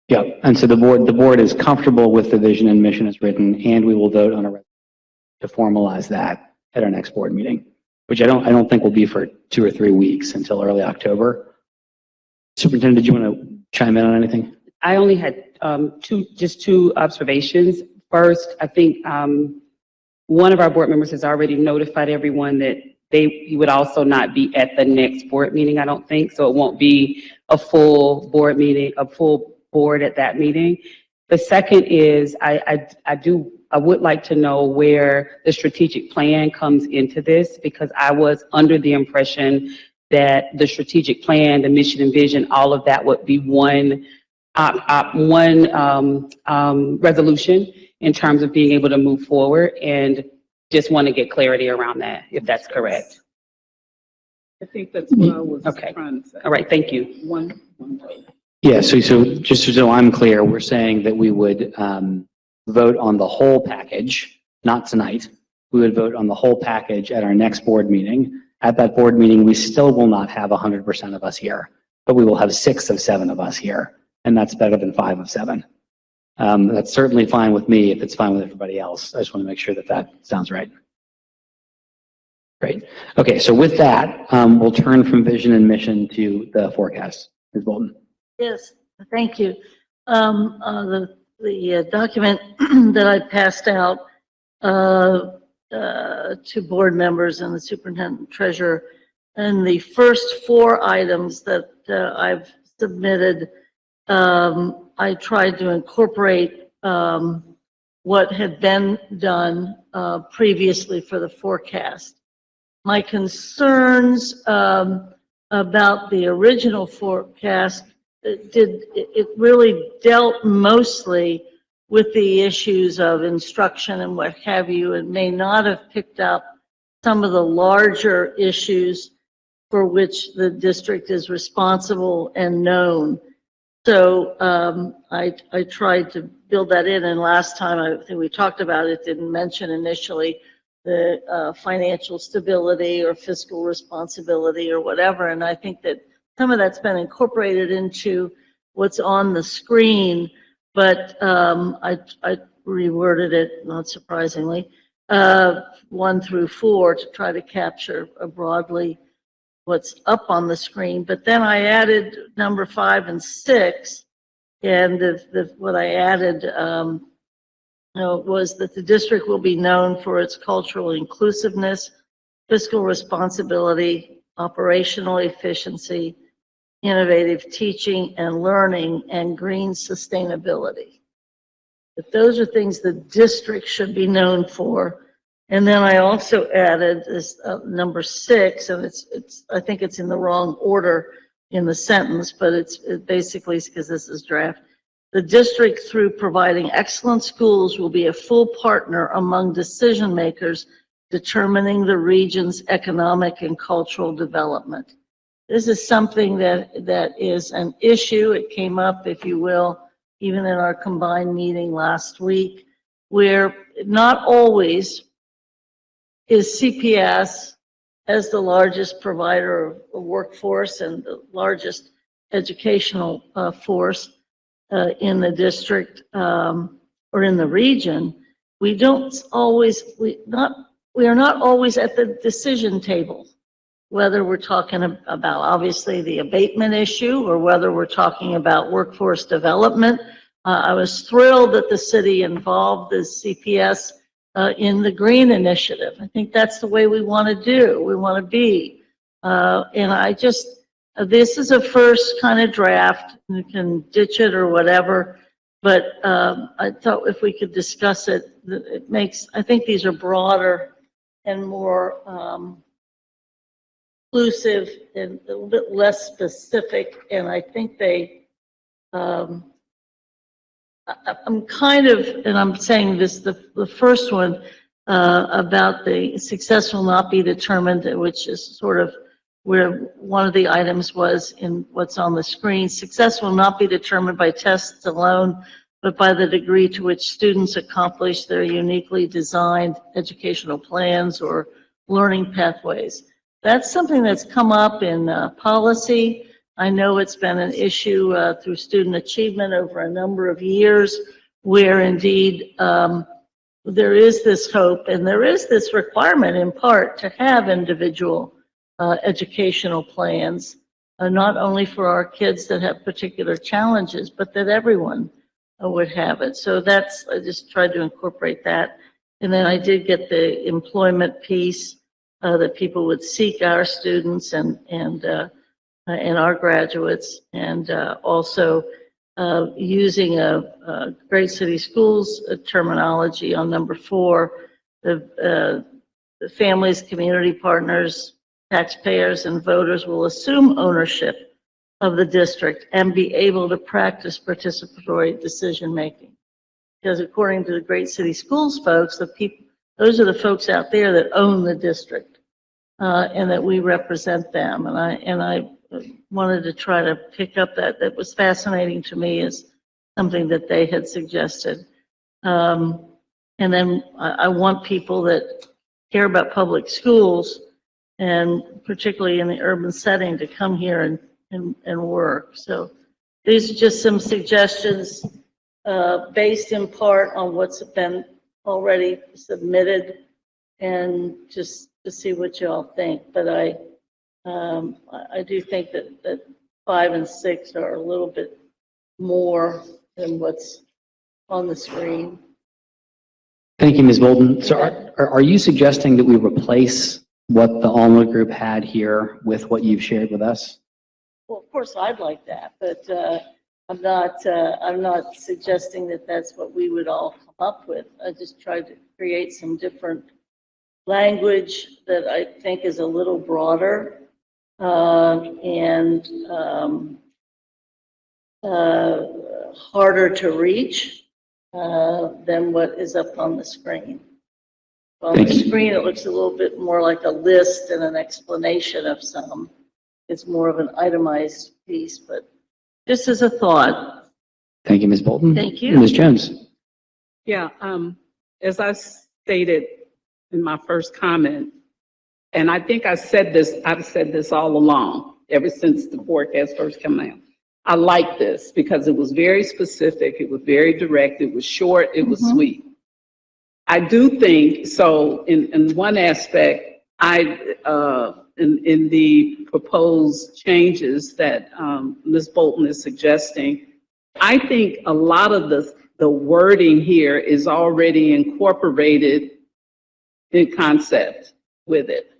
yeah, and so the board is comfortable with the vision and mission as written, and we will vote on a resolution to formalize that at our next board meeting, which I don't think will be for 2 or 3 weeks until early October. Superintendent, did you want to chime in on anything? I only had just two observations. First, I think one of our board members has already notified everyone that he would also not be at the next board meeting, I don't think. So it won't be a full board meeting, a full board at that meeting. The second is I would like to know where the strategic plan comes into this, because I was under the impression that the strategic plan, the mission and vision, all of that would be one resolution in terms of being able to move forward, and just want to get clarity around that, if that's correct. I think that's what I was Okay. trying to say. All right, thank you. One vote. Yeah, so just so I'm clear, we're saying that we would vote on the whole package, not tonight. We would vote on the whole package at our next board meeting. At that board meeting, we still will not have 100% of us here, but we will have 6 of 7 of us here, and that's better than 5 of 7. That's certainly fine with me if it's fine with everybody else. I just want to make sure that that sounds right. Great. Okay, so with that, we'll turn from vision and mission to the forecast. Ms. Bolton. Yes, thank you. The document that I passed out to board members and the superintendent treasurer, and the first 4 items that I've submitted, I tried to incorporate what had been done previously for the forecast. My concerns about the original forecast, it really dealt mostly with the issues of instruction and what have you, and may not have picked up some of the larger issues for which the district is responsible and known. So I tried to build that in, and last time I think we talked about it, didn't mention initially the financial stability or fiscal responsibility or whatever, and I think that some of that's been incorporated into what's on the screen, but I reworded it, not surprisingly, 1 through 4 to try to capture broadly what's up on the screen. But then I added number 5 and 6, and what I added was that the district will be known for its cultural inclusiveness, fiscal responsibility, operational efficiency, innovative teaching and learning, and green sustainability. But those are things the district should be known for. And then I also added this number 6, and I think it's in the wrong order in the sentence, but it basically, because this is draft, the district, through providing excellent schools, will be a full partner among decision makers determining the region's economic and cultural development. This is something that is an issue. It came up, if you will, even in our combined meeting last week, where not always is CPS, as the largest provider of workforce and the largest educational force in the district or in the region, we are not always at the decision table. whether we're talking about obviously the abatement issue or whether we're talking about workforce development. I was thrilled that the city involved the CPS in the green initiative. I think that's the way we want to do, we want to be. And I just, this is a first kind of draft. You can ditch it or whatever, but I thought if we could discuss it, it makes, I think these are broader and more inclusive and a little bit less specific. And I think they, I'm kind of, and I'm saying this, the first one about the success will not be determined, which is sort of where one of the items was in what's on the screen. Success will not be determined by tests alone, but by the degree to which students accomplish their uniquely designed educational plans or learning pathways. That's something that's come up in policy. I know it's been an issue through student achievement over a number of years, where indeed there is this hope and there is this requirement in part to have individual educational plans, not only for our kids that have particular challenges, but that everyone would have it. So that's, I just tried to incorporate that. And then I did get the employment piece that people would seek our students and our graduates, and also using a Great City Schools terminology on number 4, the families, community partners, taxpayers, and voters will assume ownership of the district and be able to practice participatory decision-making. Because according to the Great City Schools folks, the people, those are the folks out there that own the district, and that we represent them. And I wanted to try to pick up that was fascinating to me as something that they had suggested. And then I want people that care about public schools, and particularly in the urban setting, to come here and work. So these are just some suggestions based in part on what's been already submitted, and just to see what you all think. But I do think that 5 and 6 are a little bit more than what's on the screen. Thank you, Ms. Bolden. So are you suggesting that we replace what the Alma Group had here with what you've shared with us? Well, of course, I'd like that, but I'm not suggesting that that's what we would all come up with. I just tried to create some different language that I think is a little broader and harder to reach than what is up on the screen. On the screen, it looks a little bit more like a list and an explanation of some. It's more of an itemized piece, but just as a thought. Thank you, Ms. Bolden. Thank you. Ms. Jones. Yeah, as I stated in my first comment, and I think I've said this all along, ever since the forecast first came out. I like this because it was very specific, it was very direct, it was short, it was sweet. I do think, so in one aspect, in the proposed changes that Ms. Bolton is suggesting, I think a lot of the wording here is already incorporated in concept with it.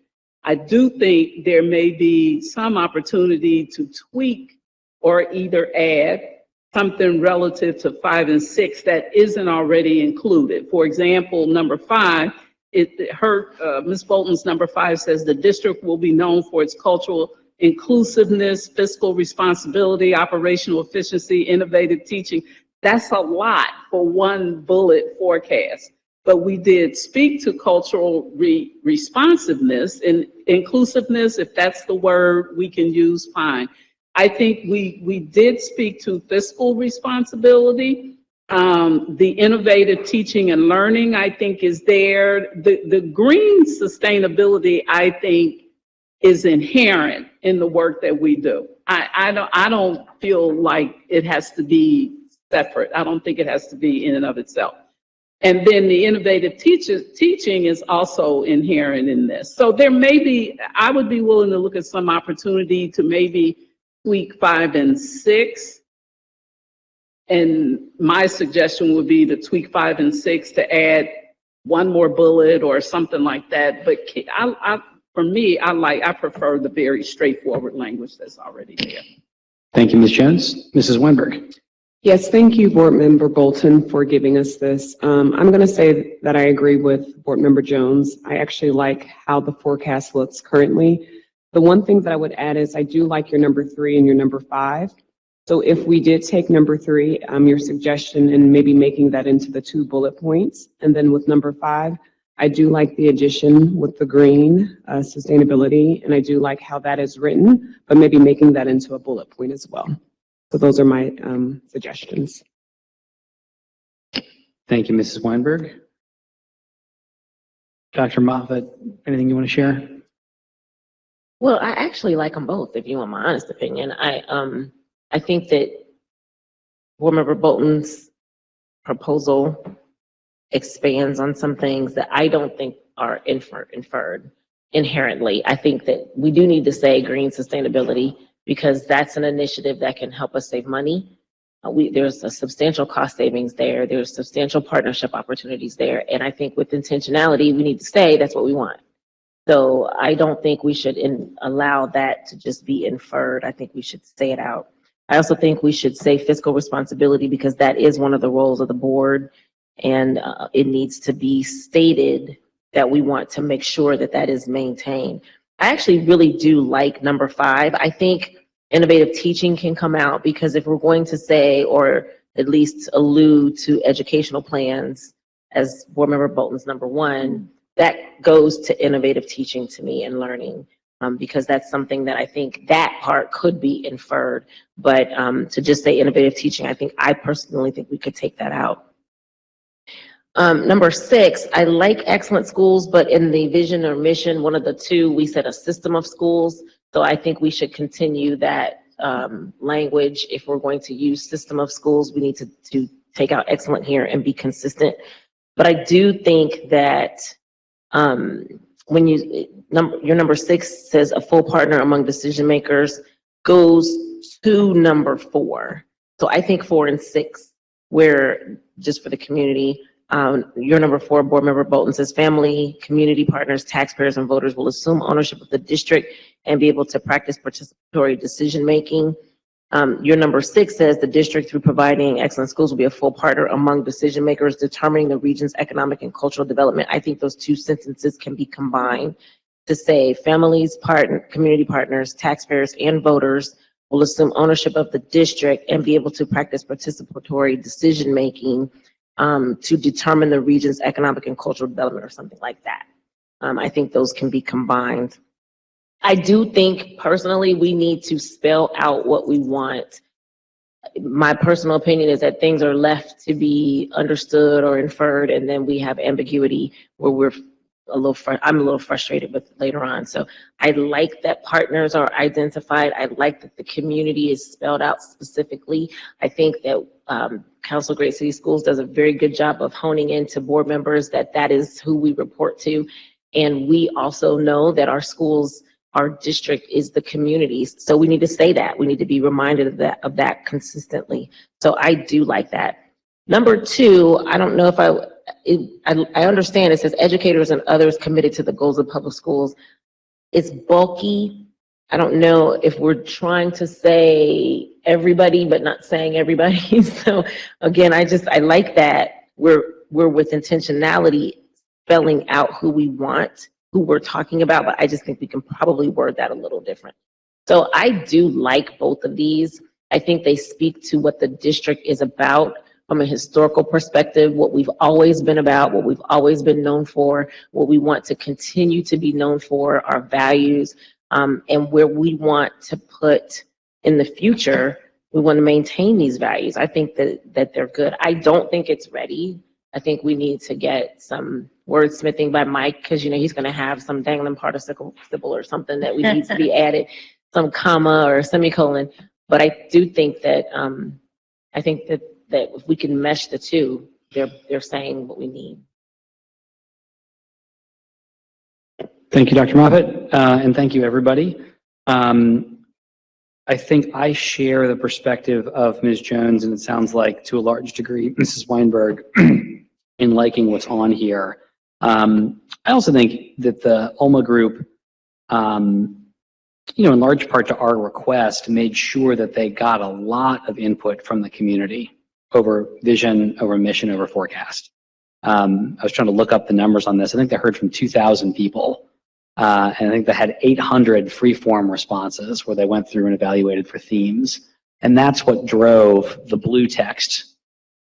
I do think there may be some opportunity to tweak or either add something relative to 5 and 6 that isn't already included. For example, number 5, Ms. Bolton's number 5 says the district will be known for its cultural inclusiveness, fiscal responsibility, operational efficiency, innovative teaching. That's a lot for one bullet forecast. But we did speak to cultural responsiveness and inclusiveness. If that's the word we can use, fine. I think we did speak to fiscal responsibility. The innovative teaching and learning, I think, is there. The green sustainability, I think, is inherent in the work that we do. I don't feel like it has to be separate. I don't think it has to be in and of itself. And then the innovative teaching is also inherent in this. So there may be, I would be willing to look at some opportunity to maybe tweak 5 and 6. And my suggestion would be to tweak 5 and 6 to add one more bullet or something like that. But for me, I prefer the very straightforward language that's already there. Thank you, Ms. Jones. Mrs. Weinberg. Yes, thank you, Board Member Bolton, for giving us this. I'm going to say that I agree with Board Member Jones. I actually like how the forecast looks currently. The one thing that I would add is I do like your number 3 and your number 5. So if we did take number 3, your suggestion, and maybe making that into the 2 bullet points, and then with number 5, I do like the addition with the green sustainability, and I do like how that is written, but maybe making that into a bullet point as well. So those are my suggestions. Thank you, Mrs. Weinberg. Dr. Moffat, anything you want to share? Well, I actually like them both, if you want my honest opinion. I think that Board Member Bolton's proposal expands on some things that I don't think are inferred inherently. I think that we do need to say green sustainability, because that's an initiative that can help us save money. There's a substantial cost savings there. There's substantial partnership opportunities there. And I think with intentionality, we need to say that's what we want. So I don't think we should allow that to just be inferred. I think we should say it out. I also think we should say fiscal responsibility, because that is one of the roles of the board. And it needs to be stated that we want to make sure that that is maintained. I actually really do like number 5. I think innovative teaching can come out, because if we're going to say, or at least allude to educational plans as Board Member Bolton's number 1, that goes to innovative teaching to me and learning, because that's something that I think that part could be inferred. But to just say innovative teaching, I personally think we could take that out. Number 6, I like excellent schools, but in the vision or mission, one of the 2, we said a system of schools. So I think we should continue that language. If we're going to use system of schools, we need to take out excellent here and be consistent. But I do think that when your number 6 says a full partner among decision makers goes to number 4. So I think 4 and 6, where just for the community, your number 4, Board Member Bolton, says family, community partners, taxpayers, and voters will assume ownership of the district and be able to practice participatory decision-making. Your number 6 says the district, through providing excellent schools, will be a full partner among decision makers determining the region's economic and cultural development. I think those 2 sentences can be combined to say families, community partners, taxpayers, and voters will assume ownership of the district and be able to practice participatory decision-making to determine the region's economic and cultural development, or something like that. I think those can be combined. I do think personally we need to spell out what we want. My personal opinion is that things are left to be understood or inferred, and then we have ambiguity where I'm a little frustrated with later on. So I like that partners are identified. I like that the community is spelled out specifically. I think that Council of Great City Schools does a very good job of honing into board members that is who we report to. And we also know that our schools, our district is the communities. So we need to say that. We need to be reminded of that consistently. So I do like that. Number 2, I don't know if I understand it says educators and others committed to the goals of public schools. It's bulky. I don't know if we're trying to say everybody, but not saying everybody. So again, I like that we're with intentionality spelling out who we want, who we're talking about, but I just think we can probably word that a little different. So I do like both of these. I think they speak to what the district is about from a historical perspective, what we've always been about, what we've always been known for, what we want to continue to be known for, our values, and where we want to put in the future, we want to maintain these values. I think that they're good. I don't think it's ready. I think we need to get some wordsmithing by Mike, because he's going to have some dangling participle or something that we need to be added, some comma or semicolon. But I do think that that if we can mesh the 2, they're saying what we need. Thank you, Dr. Moffitt, and thank you, everybody. I think I share the perspective of Ms. Jones, and it sounds like to a large degree, Mrs. Weinberg, in liking what's on here. I also think that the ULMA group, in large part to our request, made sure that they got a lot of input from the community over vision, over mission, over forecast. I was trying to look up the numbers on this. I think they heard from 2,000 people. And I think they had 800 free-form responses where they went through and evaluated for themes. And that's what drove the blue text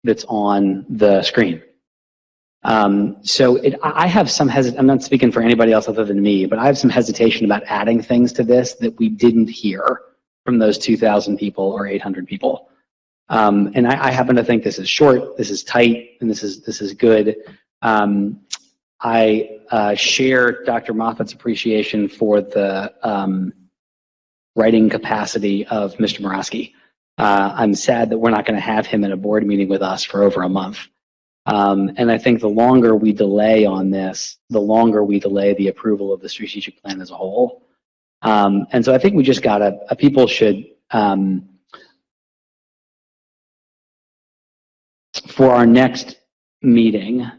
that's on the screen. I have some I'm not speaking for anybody else other than me, but I have some hesitation about adding things to this that we didn't hear from those 2,000 people or 800 people. And I happen to think this is short, this is tight, and this is good. I share Dr. Moffitt's appreciation for the writing capacity of Mr. Moraski. I'm sad that we're not going to have him in a board meeting with us for over a month. And I think the longer we delay on this, the longer we delay the approval of the strategic plan as a whole. And so I think we just people should, for our next meeting,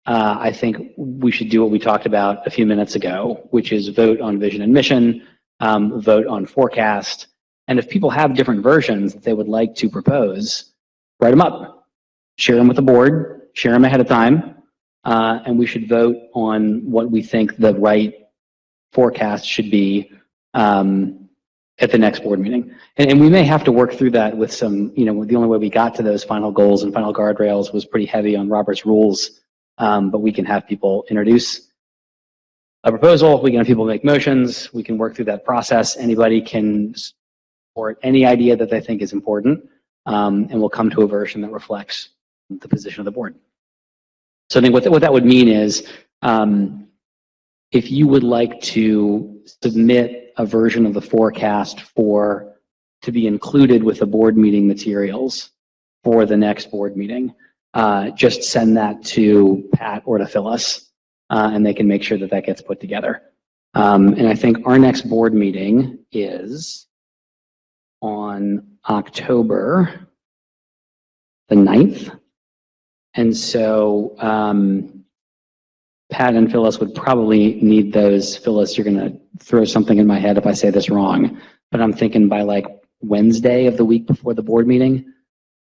I think we should do what we talked about a few minutes ago, which is vote on vision and mission, vote on forecast. And if people have different versions that they would like to propose, write them up, share them with the board, share them ahead of time, and we should vote on what we think the right forecast should be at the next board meeting. And we may have to work through that with some, the only way we got to those final goals and final guardrails was pretty heavy on Robert's rules. But we can have people introduce a proposal, we can have people make motions, we can work through that process. Anybody can support any idea that they think is important, and we'll come to a version that reflects the position of the board. So I think what that would mean is, if you would like to submit a version of the forecast to be included with the board meeting materials for the next board meeting, just send that to Pat or to Phyllis, and they can make sure that gets put together. And I think our next board meeting is on October the 9th. And so Pat and Phyllis would probably need those. Phyllis, you're going to throw something in my head if I say this wrong, but I'm thinking by like Wednesday of the week before the board meeting.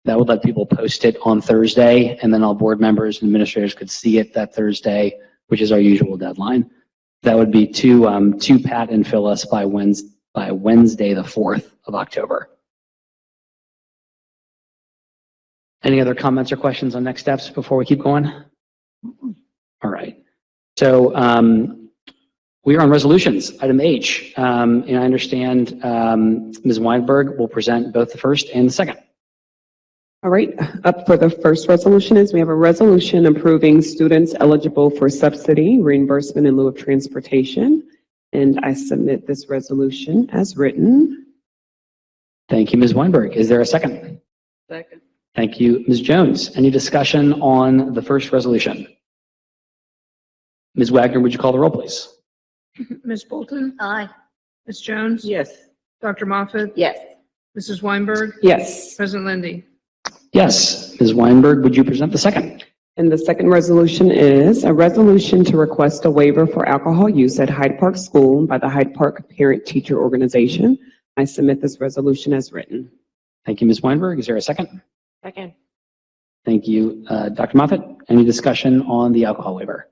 That would let people post it on Thursday, and then all board members and administrators could see it that Thursday, which is our usual deadline. That would be to Pat and Phyllis by Wednesday, the 4th of October. Any other comments or questions on next steps before we keep going? All right. So we are on resolutions, item H. And I understand Ms. Weinberg will present both the first and the second. All right, up for the first resolution is we have a resolution approving students eligible for subsidy reimbursement in lieu of transportation. And I submit this resolution as written. Thank you, Ms. Weinberg. Is there a second? Second. Thank you, Ms. Jones. Any discussion on the first resolution? Ms. Wagner, would you call the roll, please? Ms. Bolton? Aye. Ms. Jones? Yes. Dr. Moffitt? Yes. Mrs. Weinberg? Yes. President Lindy? Yes. Ms. Weinberg, would you present the second? And the second resolution is a resolution to request a waiver for alcohol use at Hyde Park School by the Hyde Park Parent Teacher Organization. I submit this resolution as written. Thank you, Ms. Weinberg. Is there a second? Second. Thank you, Dr. Moffitt. Any discussion on the alcohol waiver?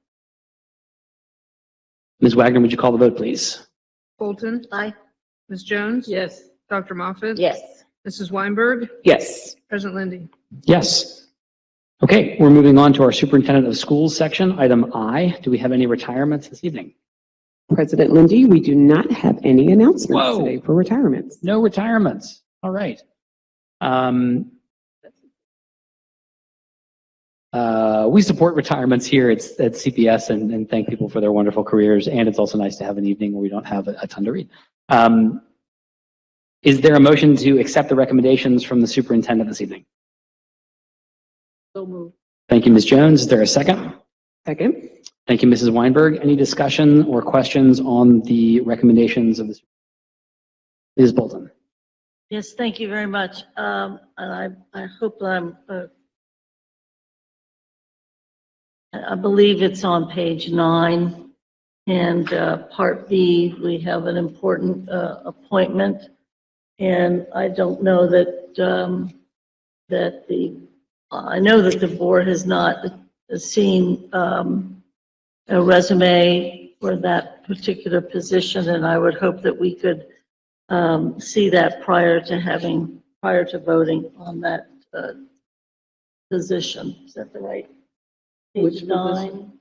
Ms. Wagner, would you call the vote, please? Bolton? Aye. Ms. Jones? Yes. Dr. Moffitt? Yes. Mrs. Weinberg? Yes. President Lindy? Yes. Okay, we're moving on to our Superintendent of Schools section, item I. Do we have any retirements this evening? President Lindy, we do not have any announcements Whoa. today for retirements. No retirements. All right. We support retirements here at CPS and thank people for their wonderful careers. And it's also nice to have an evening where we don't have a ton to read. Is there a motion to accept the recommendations from the superintendent this evening? So moved. Thank you, Ms. Jones. Is there a second? Second. Thank you, Mrs. Weinberg. Any discussion or questions on the recommendations of this? Ms. Bolton? Yes, thank you very much. And I hope that I believe it's on page 9. And Part B, we have an important appointment. And I don't know that, I know that the board has not seen a resume for that particular position, and I would hope that we could see that prior to voting on that position. Is that the right? Which Page 9.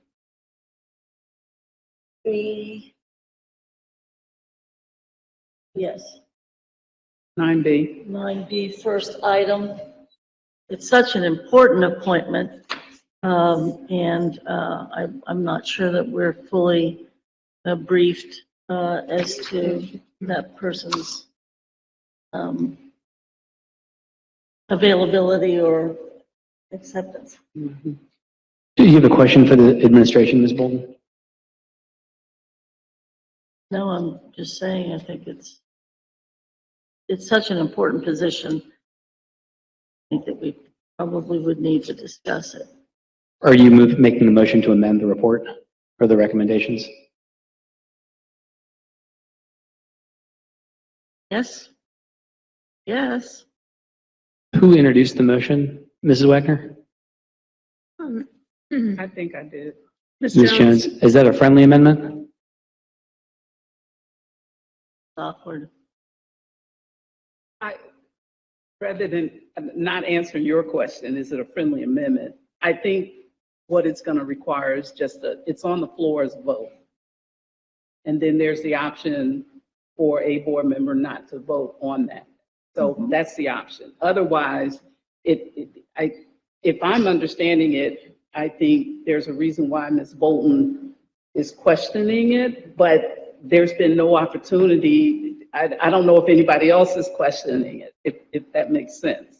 B. Yes, 9B. 9B, first item. It's such an important appointment, and I'm not sure that we're fully briefed as to that person's availability or acceptance. Do you have a question for the administration, Ms. Bolton? No, I'm just saying, I think it's such an important position. I think that we probably would need to discuss it. Are you making the motion to amend the report or the recommendations? Yes? Yes. Who introduced the motion? Mrs. Wagner? I think I did. Ms. Ms. Jones? Is that a friendly amendment? Awkward. Rather than not answering your question, is it a friendly amendment? I think what it's going to require is it's on the floor as a vote. And then there's the option for a board member not to vote on that. So that's the option. Otherwise, if I'm understanding it, I think there's a reason why Ms. Bolton is questioning it, but there's been no opportunity. I don't know if anybody else is questioning it, if that makes sense.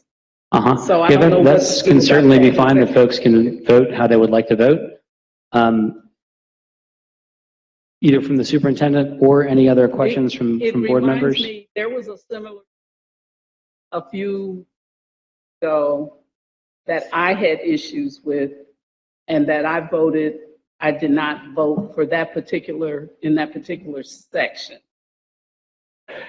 So I Yeah, don't know what that to do can about certainly be that. fine. The folks can vote how they would like to vote. Either from the superintendent or any other questions from board members? It reminds me, there was a few ago that I had issues with, and that I did not vote for in that particular section.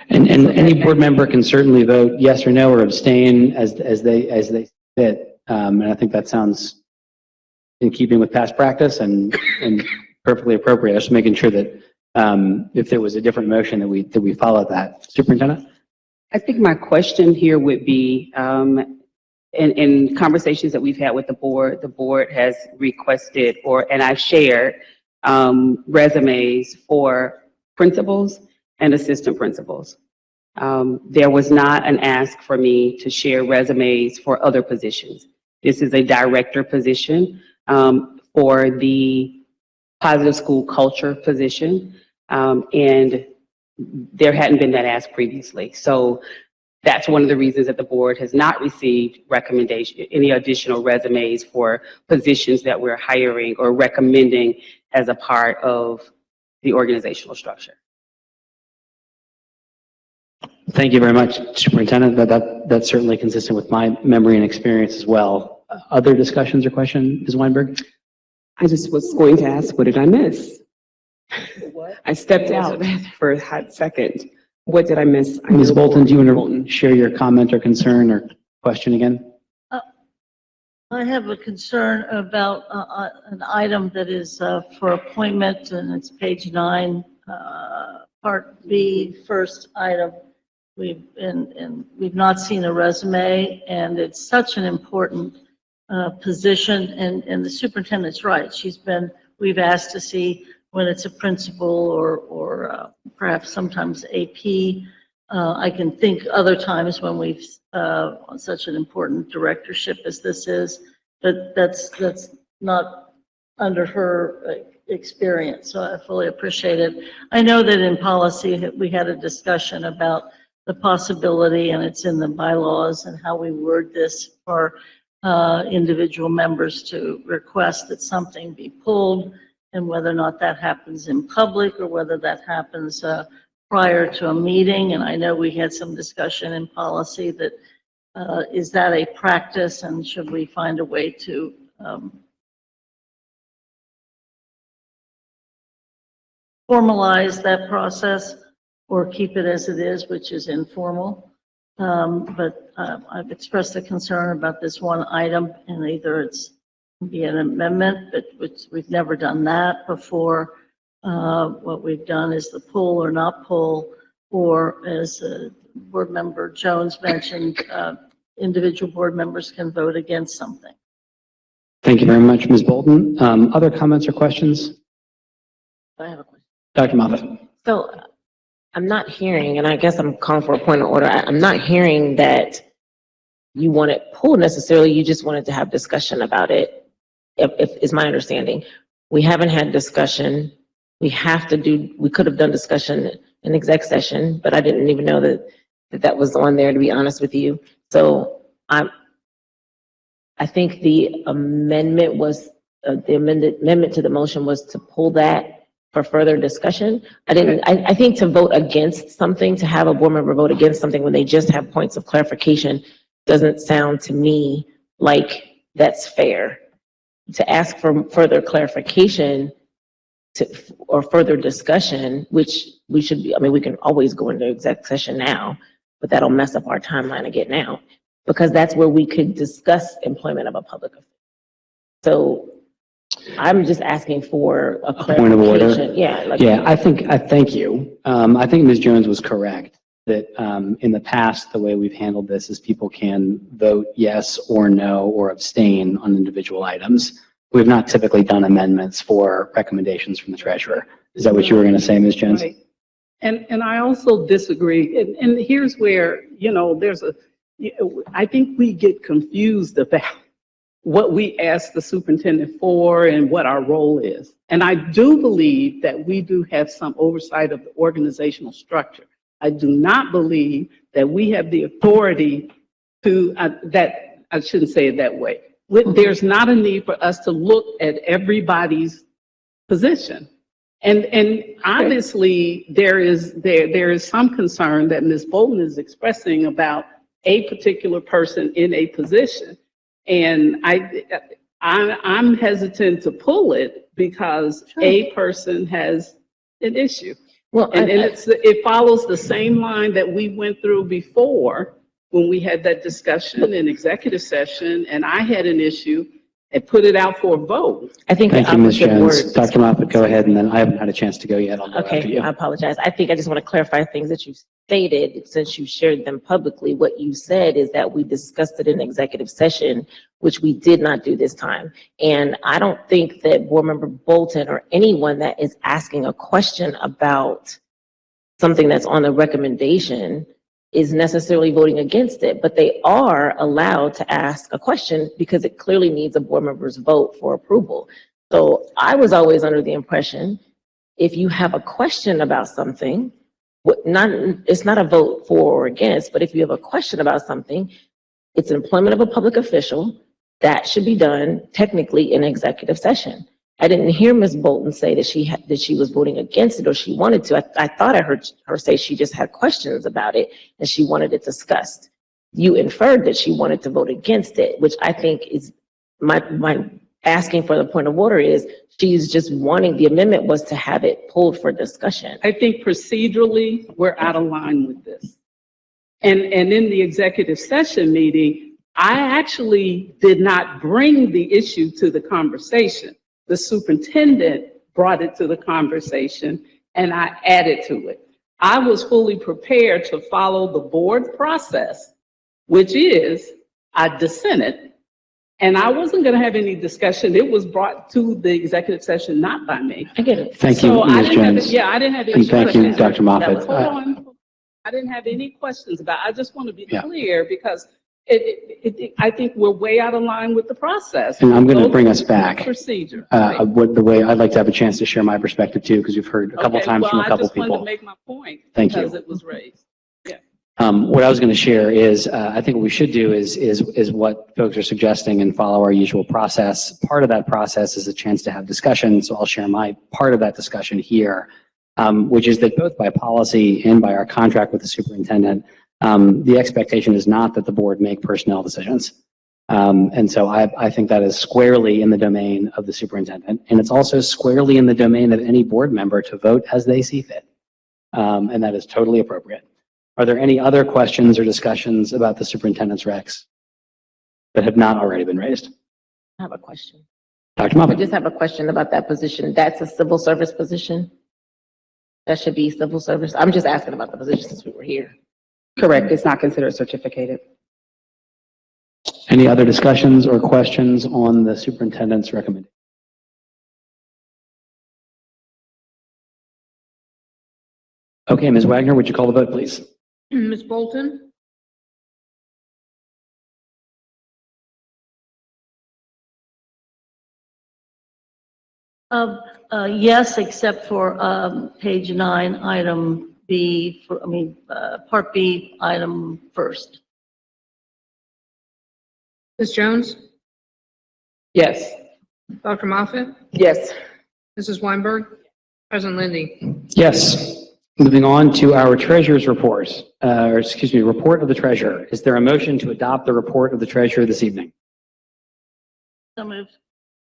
And any board member can certainly vote yes or no or abstain as they fit. And I think that sounds in keeping with past practice and perfectly appropriate. Just making sure that if there was a different motion that we follow that. Superintendent? I think my question here would be, in conversations that we've had with the board has requested and I've shared resumes for principals and assistant principals. There was not an ask for me to share resumes for other positions. This is a director position for the positive school culture position, and there hadn't been that ask previously. So that's one of the reasons that the board has not received any additional resumes for positions that we're hiring or recommending as a part of the organizational structure. Thank you very much, Superintendent. That's certainly consistent with my memory and experience as well. Other discussions or questions, Ms. Weinberg? I just was going to ask, what did I miss? What? I stepped out for a hot second. What did I miss? Ms. Bolton, do you want to share your comment or concern or question again? I have a concern about an item that is for appointment, and it's page 9, Part B, first item. We've not seen a resume, and it's such an important position, and the superintendent's right. We've asked to see when it's a principal or perhaps sometimes AP. I can think other times when we've on such an important directorship as this is, but that's not under her experience. So I fully appreciate it. I know that in policy we had a discussion about the possibility, and it's in the bylaws and how we word this, for individual members to request that something be pulled, and whether or not that happens in public or whether that happens prior to a meeting. And I know we had some discussion in policy that is that a practice, and should we find a way to formalize that process or keep it as it is, which is informal. But I've expressed a concern about this one item, and either it's be an amendment, but we've never done that before. What we've done is the pull or not pull, or as Board Member Jones mentioned, individual board members can vote against something. Thank you very much, Ms. Bolton. Other comments or questions? I have a question. Dr. Moffitt. So I'm not hearing, and I guess I'm calling for a point of order. I'm not hearing that you want it pulled necessarily. You just wanted to have discussion about it, if is my understanding. We haven't had discussion. We could have done discussion in exec session, but I didn't even know that was on there, to be honest with you. So I think the amendment was, the amendment to the motion was to pull that for further discussion. I think to vote against something, to have a board member vote against something when they just have points of clarification doesn't sound to me like that's fair. To ask for further clarification or further discussion, which we should be, I mean, we can always go into exec session now, but that'll mess up our timeline again now, because that's where we could discuss employment of a public official. So I'm just asking for a Point of order. Yeah. I thank you. I think Ms. Jones was correct that in the past, the way we've handled this is people can vote yes or no or abstain on individual items. We've not typically done amendments for recommendations from the treasurer. Is that what you were going to say, Ms. Jones? Right. And I also disagree. And here's where, I think we get confused about what we ask the superintendent for and what our role is. And I do believe that we do have some oversight of the organizational structure. I do not believe that we have the authority to, I shouldn't say it that way. There's not a need for us to look at everybody's position. And obviously there is some concern that Ms. Bolton is expressing about a particular person in a position. And I'm hesitant to pull it because a person has an issue. Well, and it follows the same line that we went through before when we had that discussion in executive session, and I had an issue and put it out for a vote. I think Thank you, Ms. Jones. Dr. Moffitt, go ahead, and then I haven't had a chance to go yet. I'll go after Okay, you. I apologize. I think I just want to clarify things that you stated since you shared them publicly. What you said is that we discussed it in executive session, which we did not do this time. And I don't think that Board Member Bolton or anyone that is asking a question about something that's on the recommendation is necessarily voting against it, but they are allowed to ask a question because it clearly needs a board member's vote for approval. So I was always under the impression, if you have a question about something, it's not a vote for or against, but if you have a question about something, it's employment of a public official, that should be done technically in executive session. I didn't hear Ms. Bolton say that she was voting against it or she wanted to. I thought I heard her say she just had questions about it and she wanted it discussed. You inferred that she wanted to vote against it, which I think is my asking for the point of order is she's just wanting, the amendment was to have it pulled for discussion. I think procedurally, we're out of line with this. And in the executive session meeting, I actually did not bring the issue to the conversation. The superintendent brought it to the conversation and I added to it. I was fully prepared to follow the board process, which is I dissented and I wasn't going to have any discussion. It was brought to the executive session, not by me. I get it. Thank you, So Ms. Jones. I didn't have any And thank you, questions. Dr. Moffitt. Hold on. I didn't have any questions about it. I just want to be Yeah. clear because I think we're way out of line with the process. And I'm going to bring us back. Procedure. The way I'd like to have a chance to share my perspective too, because you've heard a couple Okay, times from a couple Well, I just wanted people. to make my point. Thank you. Because it was raised. What I was going to share is, I think what we should do is what folks are suggesting and follow our usual process. Part of that process is a chance to have discussion, so I'll share my part of that discussion here, which is that both by policy and by our contract with the superintendent, the expectation is not that the board make personnel decisions. And so I think that is squarely in the domain of the superintendent, and it's also squarely in the domain of any board member to vote as they see fit. And that is totally appropriate. Are there any other questions or discussions about the superintendent's recs that have not already been raised? I have a question. Dr. I Muppet? just have a question about that position. That's a civil service position? That should be civil service? I'm just asking about the position since we were here. Correct, it's not considered certificated. Any other discussions or questions on the superintendent's recommendation? Okay, Ms. Wagner, would you call the vote, please? Ms. Bolton? Yes, except for page 9, item B, part B, item first. Ms. Jones? Yes. Dr. Moffat? Yes. Mrs. Weinberg? President Lindy? Yes. Moving on to our treasurer's report, report of the treasurer. Is there a motion to adopt the report of the treasurer this evening? So moved.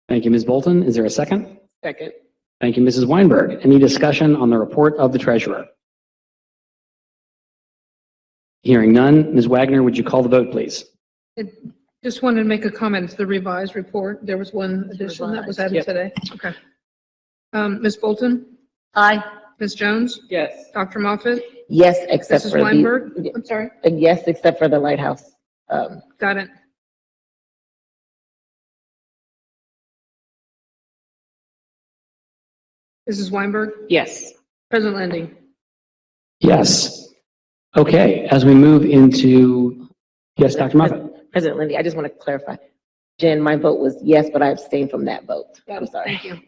Thank you, Ms. Bolton. Is there a second? Second. Thank you, Mrs. Weinberg. Any discussion on the report of the treasurer? Hearing none. Ms. Wagner, would you call the vote, please? Just wanted to make a comment to the revised report. There was one addition that was added Yep. today. Okay. Ms. Bolton? Aye. Ms. Jones? Yes. Dr. Moffat? Yes, except Mrs. for Weinberg? I'm sorry. yes, except for the lighthouse. Got it. Mrs. Weinberg? Yes. President Lindy? Yes. Okay, as we move into, yes, Dr. Moffat? President Lindy, I just want to clarify. Jen, my vote was yes, but I abstained from that vote. Got I'm it. sorry. Thank you.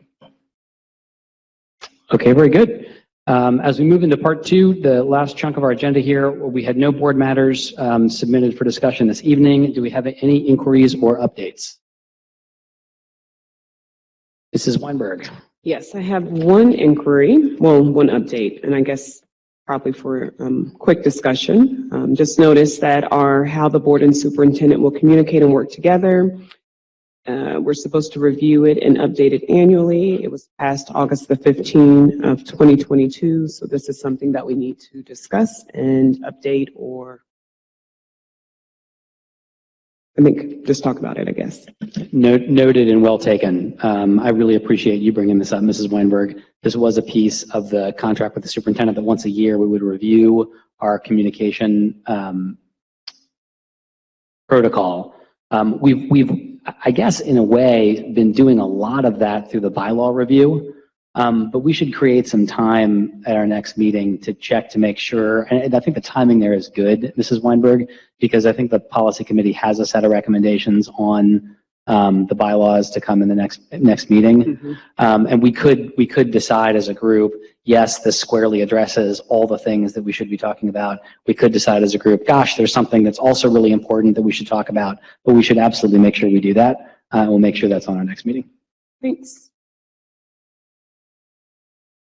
Okay, very good. As we move into part 2, the last chunk of our agenda here, we had no board matters submitted for discussion this evening. Do we have any inquiries or updates? Mrs. Weinberg. Yes, I have one inquiry, well, one update, and I guess probably for quick discussion. Just noticed that how the board and superintendent will communicate and work together. We're supposed to review it and update it annually. It was passed August the 15th of 2022, so this is something that we need to discuss and update, or I think just talk about it, I guess. Noted and well taken. I really appreciate you bringing this up, Mrs. Weinberg. This was a piece of the contract with the superintendent that once a year we would review our communication protocol. We've, I guess, in a way, been doing a lot of that through the bylaw review, but we should create some time at our next meeting to check to make sure, and I think the timing there is good, Mrs. Weinberg, because I think the policy committee has a set of recommendations on the bylaws to come in the next meeting. And we could decide as a group, yes, this squarely addresses all the things that we should be talking about. We could decide as a group, gosh, there's something that's also really important that we should talk about, but we should absolutely make sure we do that. We'll make sure that's on our next meeting. Thanks.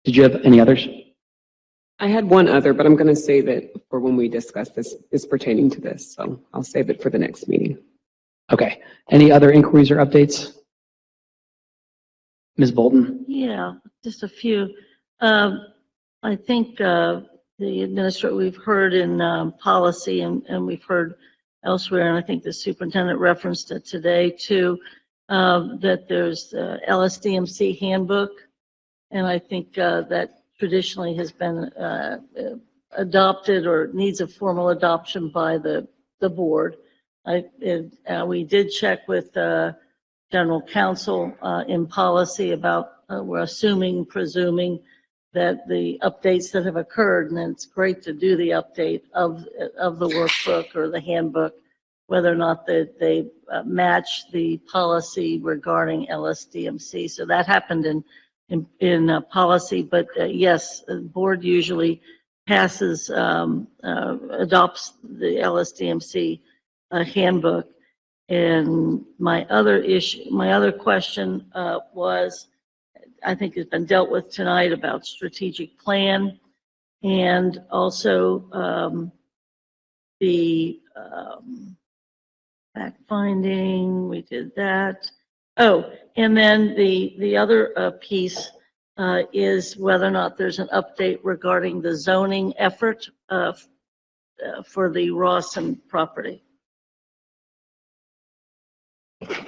Did you have any others? I had one other, but I'm going to save it for when we discuss this, is pertaining to this, so I'll save it for the next meeting. Okay. Any other inquiries or updates? Ms. Bolton? Yeah, just a few. I think the administrator, we've heard in policy and we've heard elsewhere, and I think the superintendent referenced it today too, that there's the LSDMC handbook. And I think that traditionally has been adopted or needs a formal adoption by the board. We did check with general counsel in policy about, we're presuming that the updates that have occurred, and it's great to do the update of the workbook or the handbook, whether or not they match the policy regarding LSDMC. So that happened in policy, but yes, the board usually passes, adopts the LSDMC handbook. And my other question was, I think has been dealt with tonight about strategic plan, and also the fact finding, we did that. Oh, and then the other piece is whether or not there's an update regarding the zoning effort for the Rawson property.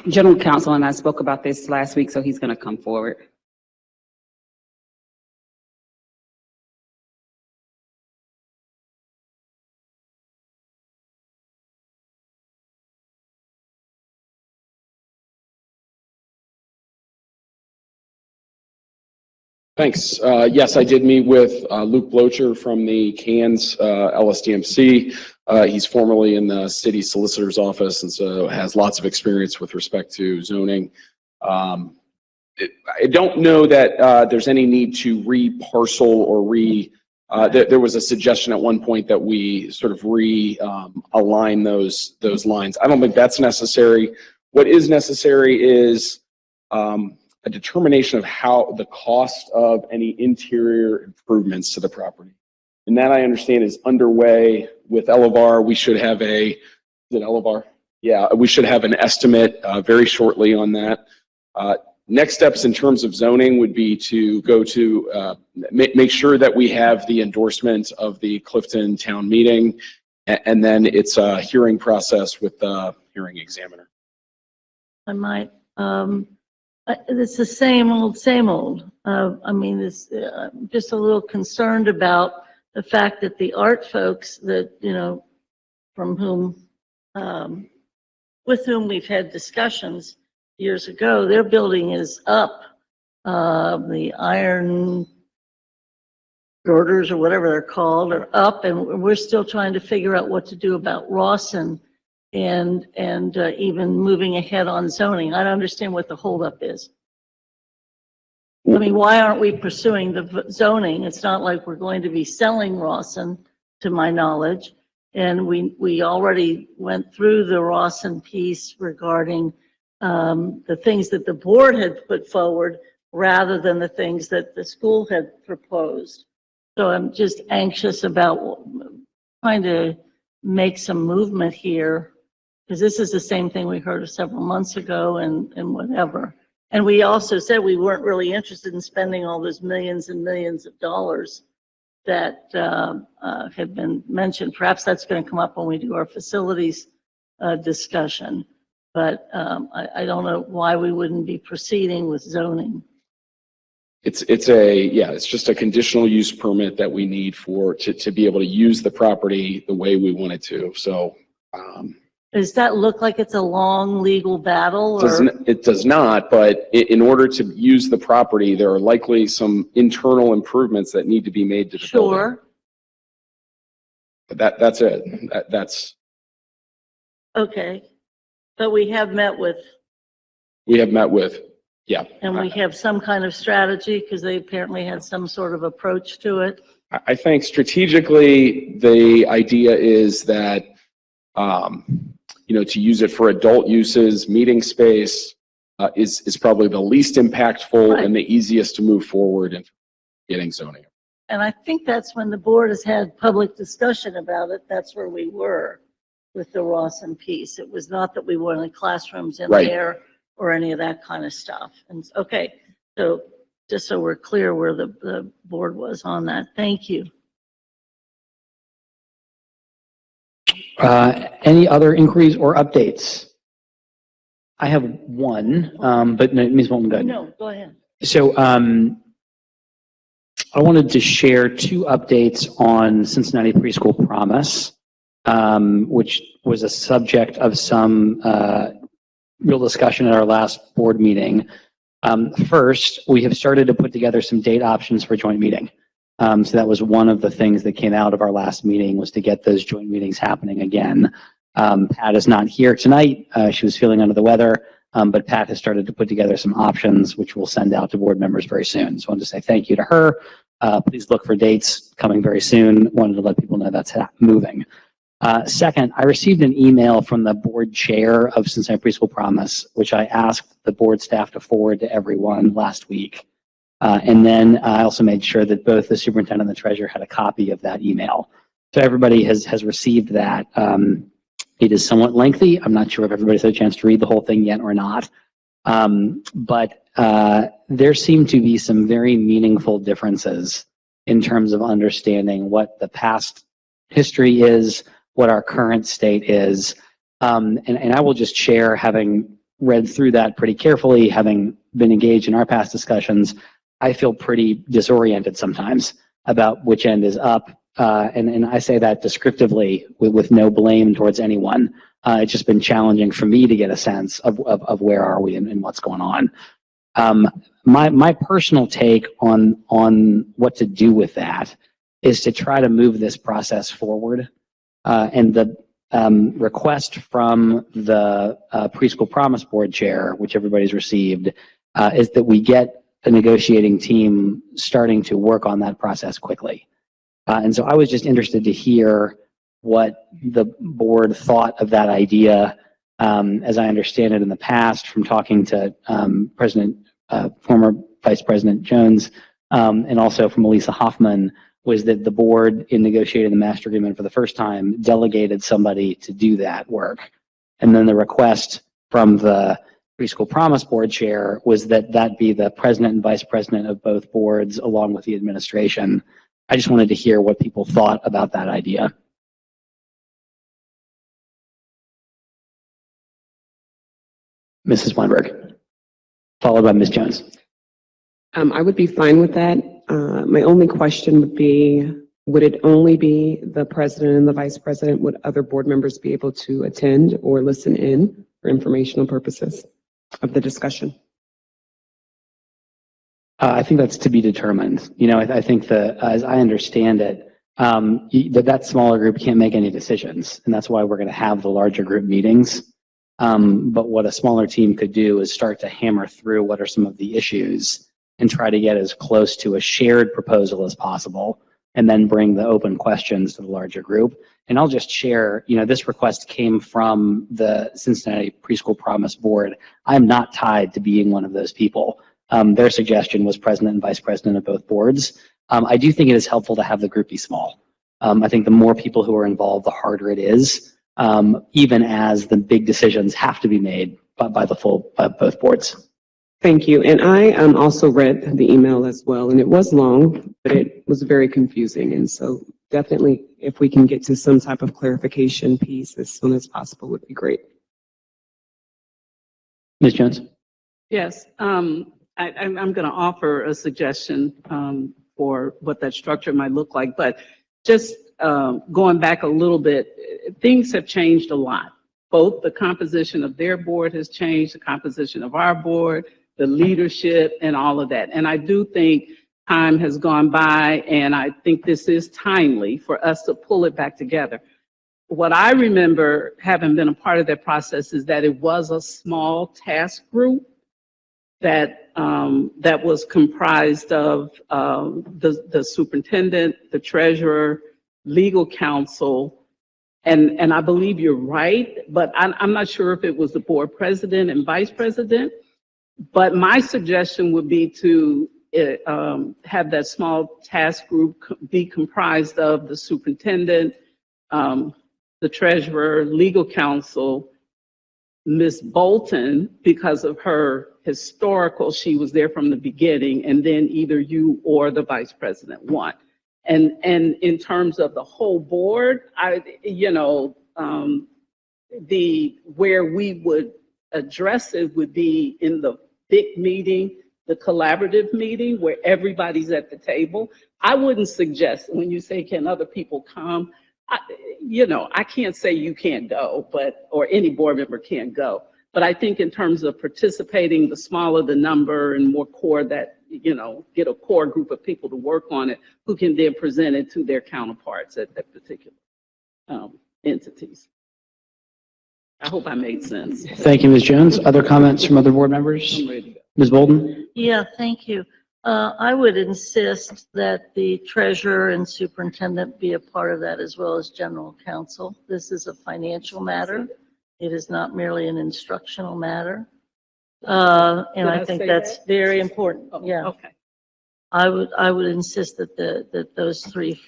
General Counsel and I spoke about this last week, so he's going to come forward. Thanks. Yes, I did meet with Luke Blocher from the CANS LSDMC. He's formerly in the city solicitor's office and so has lots of experience with respect to zoning. I don't know that there's any need to re-parcel or there was a suggestion at one point that we sort of align those lines. I don't think that's necessary. What is necessary is a determination of how the cost of any interior improvements to the property. And that I understand is underway with Elevar. We should have is it Elevar? Yeah, we should have an estimate very shortly on that. Next steps in terms of zoning would be to go to, make sure that we have the endorsement of the Clifton Town Meeting, and then it's a hearing process with the hearing examiner. I might, it's the same old. I mean, it's just a little concerned about the fact that the art folks that, you know, with whom we've had discussions years ago, their building is up. The iron girders or whatever they're called are up, and we're still trying to figure out what to do about Rawson and even moving ahead on zoning. I don't understand what the holdup is. I mean, why aren't we pursuing the zoning? It's not like we're going to be selling Rawson, to my knowledge. And we already went through the Rawson piece regarding the things that the board had put forward rather than the things that the school had proposed. So I'm just anxious about trying to make some movement here, because this is the same thing we heard several months ago and whatever. And we also said we weren't really interested in spending all those millions and millions of dollars that had been mentioned. Perhaps that's going to come up when we do our facilities discussion. But I don't know why we wouldn't be proceeding with zoning. It's just a conditional use permit that we need to be able to use the property the way we want it to. So. Does that look like it's a long legal battle? It does not, but in order to use the property, there are likely some internal improvements that need to be made to the building. Sure. But that's it. That's. Okay. But we have met with. Yeah. And we have some kind of strategy because they apparently had some sort of approach to it. I think strategically, the idea is that, to use it for adult uses, meeting space is probably the least impactful Right. and the easiest to move forward in getting zoning. And I think that's when the board has had public discussion about it. That's where we were with the Rawson piece. It was not that we wanted classrooms in Right. there or any of that kind of stuff. And okay, so just so we're clear where the board was on that. Thank you. Any other inquiries or updates? I have one, but Ms. Walton, go ahead. No, go ahead. So I wanted to share two updates on Cincinnati Preschool Promise, which was a subject of some real discussion at our last board meeting. First, we have started to put together some date options for joint meeting. So that was one of the things that came out of our last meeting, was to get those joint meetings happening again. Pat is not here tonight. She was feeling under the weather, but Pat has started to put together some options, which we'll send out to board members very soon. So I wanted to say thank you to her Please look for dates coming very soon. Wanted to let people know that's moving. Second, I received an email from the board chair of Cincinnati Preschool Promise, which I asked the board staff to forward to everyone last week. And then I also made sure that both the superintendent and the treasurer had a copy of that email. So everybody has received that. It is somewhat lengthy. I'm not sure if everybody's had a chance to read the whole thing yet or not. But there seem to be some very meaningful differences in terms of understanding what the past history is, what our current state is. And I will just share, having read through that pretty carefully, having been engaged in our past discussions, I feel pretty disoriented sometimes about which end is up. And I say that descriptively with no blame towards anyone. It's just been challenging for me to get a sense of where are we and what's going on. My personal take on what to do with that is to try to move this process forward. And the request from the Preschool Promise Board chair, which everybody's received, is that we get the negotiating team starting to work on that process quickly. And so I was just interested to hear what the board thought of that idea. As I understand it in the past, from talking to former Vice President Jones, and also from Elisa Hoffman, was that the board, in negotiating the master agreement for the first time, delegated somebody to do that work. And then the request from the Preschool Promise Board chair was that that be the president and vice president of both boards, along with the administration. I just wanted to hear what people thought about that idea. Mrs. Weinberg, followed by Ms. Jones. I would be fine with that. My only question would be, would it only be the president and the vice president? Would other board members be able to attend or listen in for informational purposes of the discussion? I think that's to be determined. You know, I think as I understand it, that smaller group can't make any decisions, and that's why we're going to have the larger group meetings. But what a smaller team could do is start to hammer through what are some of the issues and try to get as close to a shared proposal as possible, and then bring the open questions to the larger group. And I'll just share, you know, this request came from the Cincinnati Preschool Promise Board. I'm not tied to being one of those people. Their suggestion was president and vice president of both boards. I do think it is helpful to have the group be small. I think the more people who are involved, the harder it is, even as the big decisions have to be made by both boards. Thank you. And I also read the email as well, and it was long, but it was very confusing. And so definitely, if we can get to some type of clarification piece as soon as possible would be great. Ms. Jones? Yes, I'm going to offer a suggestion for what that structure might look like, but just going back a little bit, things have changed a lot. Both the composition of their board has changed, the composition of our board, the leadership, and all of that. And I do think time has gone by, and I think this is timely for us to pull it back together. What I remember, having been a part of that process, is that it was a small task group that was comprised of the superintendent, the treasurer, legal counsel, and I believe you're right, but I'm not sure if it was the board president and vice president. But my suggestion would be to have that small task group be comprised of the superintendent, the treasurer, legal counsel, Ms. Bolton, because of her historical, she was there from the beginning, and then either you or the vice president, one. And in terms of the whole board, where we would address it would be in the big meeting, the collaborative meeting where everybody's at the table. I wouldn't suggest, when you say, can other people come? I can't say you can't go, or any board member can't go. But I think in terms of participating, the smaller the number and more core that, get a core group of people to work on it who can then present it to their counterparts at that particular entities. I hope I made sense. Thank you, Ms. Jones. Other comments from other board members? I'm ready to go. Ms. Bolden? Yeah, thank you. I would insist that the treasurer and superintendent be a part of that as well as general counsel. This is a financial matter. It is not merely an instructional matter. And I think that's very important. Yeah. Okay. I would insist that those three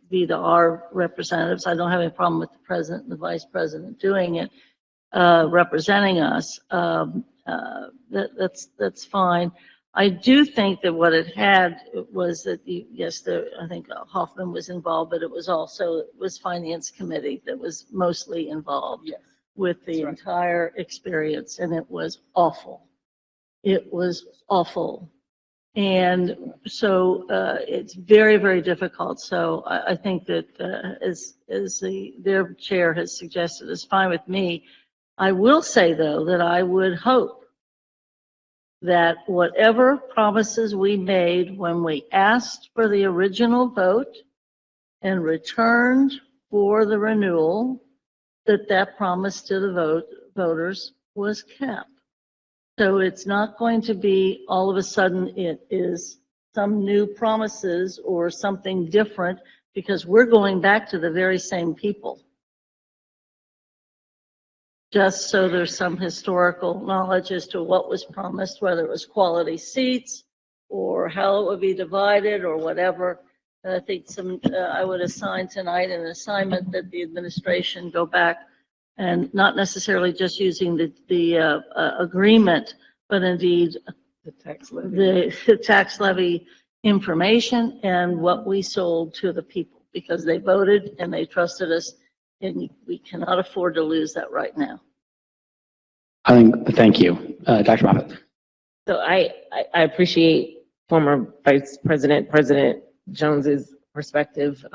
be our representatives. I don't have any problem with the president and the vice president doing it, representing us. That's fine. I do think that what it had was that I think Hoffman was involved, but it was finance committee that was mostly involved with the entire experience, and it was awful. It was awful. And so it's very, very difficult. So I think that as their chair has suggested, is fine with me. I will say, though, that I would hope that whatever promises we made when we asked for the original vote and returned for the renewal, that promise to the voters was kept. So it's not going to be all of a sudden it is some new promises or something different, because we're going back to the very same people. Just so there's some historical knowledge as to what was promised, whether it was quality seats or how it would be divided or whatever. I think I would assign tonight an assignment that the administration go back and not necessarily just using the agreement, but indeed the tax levy information and what we sold to the people, because they voted and they trusted us, and we cannot afford to lose that right now. Thank you. Dr. Moffitt. So I appreciate former President Jones's perspective,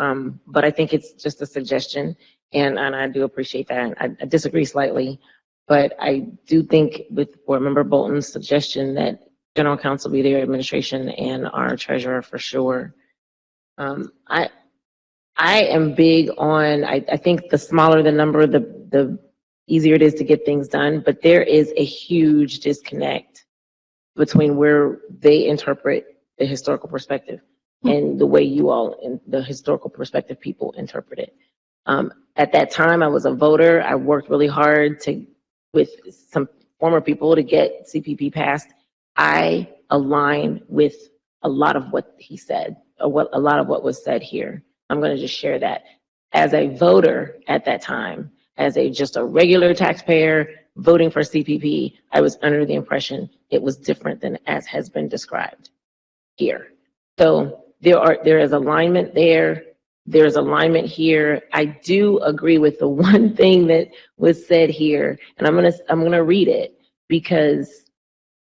but I think it's just a suggestion, and I do appreciate that. I disagree slightly, but I do think with Board Member Bolton's suggestion that General Counsel be their administration and our treasurer for sure. I am big on, I think the smaller the number, the easier it is to get things done, but there is a huge disconnect between where they interpret the historical perspective and the way you all, in the historical perspective people interpret it. At that time, I was a voter. I worked really hard with some former people to get CPP passed. I align with a lot of what he said, or a lot of what was said here. I'm going to just share that. As a voter at that time, as just a regular taxpayer voting for CPP, I was under the impression it was different than as has been described here. So there is alignment there. There's alignment here. I do agree with the one thing that was said here, and I'm gonna read it, because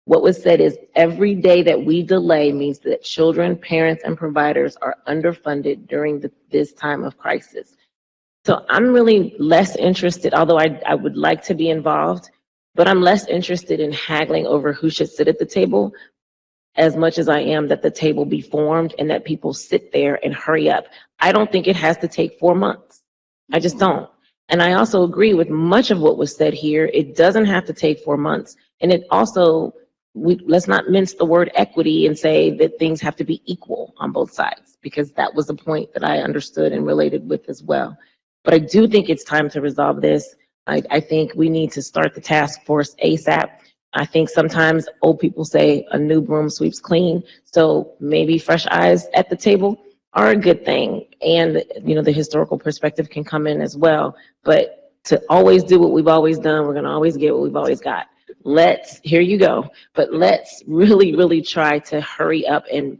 what was said is every day that we delay means that children, parents, and providers are underfunded during this time of crisis. So I'm really less interested, although I would like to be involved, but I'm less interested in haggling over who should sit at the table as much as I am that the table be formed and that people sit there and hurry up. I don't think it has to take 4 months. I just don't. And I also agree with much of what was said here. It doesn't have to take 4 months. And it also, let's not mince the word equity and say that things have to be equal on both sides, because that was the point that I understood and related with as well. But I do think it's time to resolve this. I think we need to start the task force ASAP. I think sometimes old people say a new broom sweeps clean. So maybe fresh eyes at the table are a good thing. And, the historical perspective can come in as well. But to always do what we've always done, we're going to always get what we've always got. Here you go. But let's really, really try to hurry up and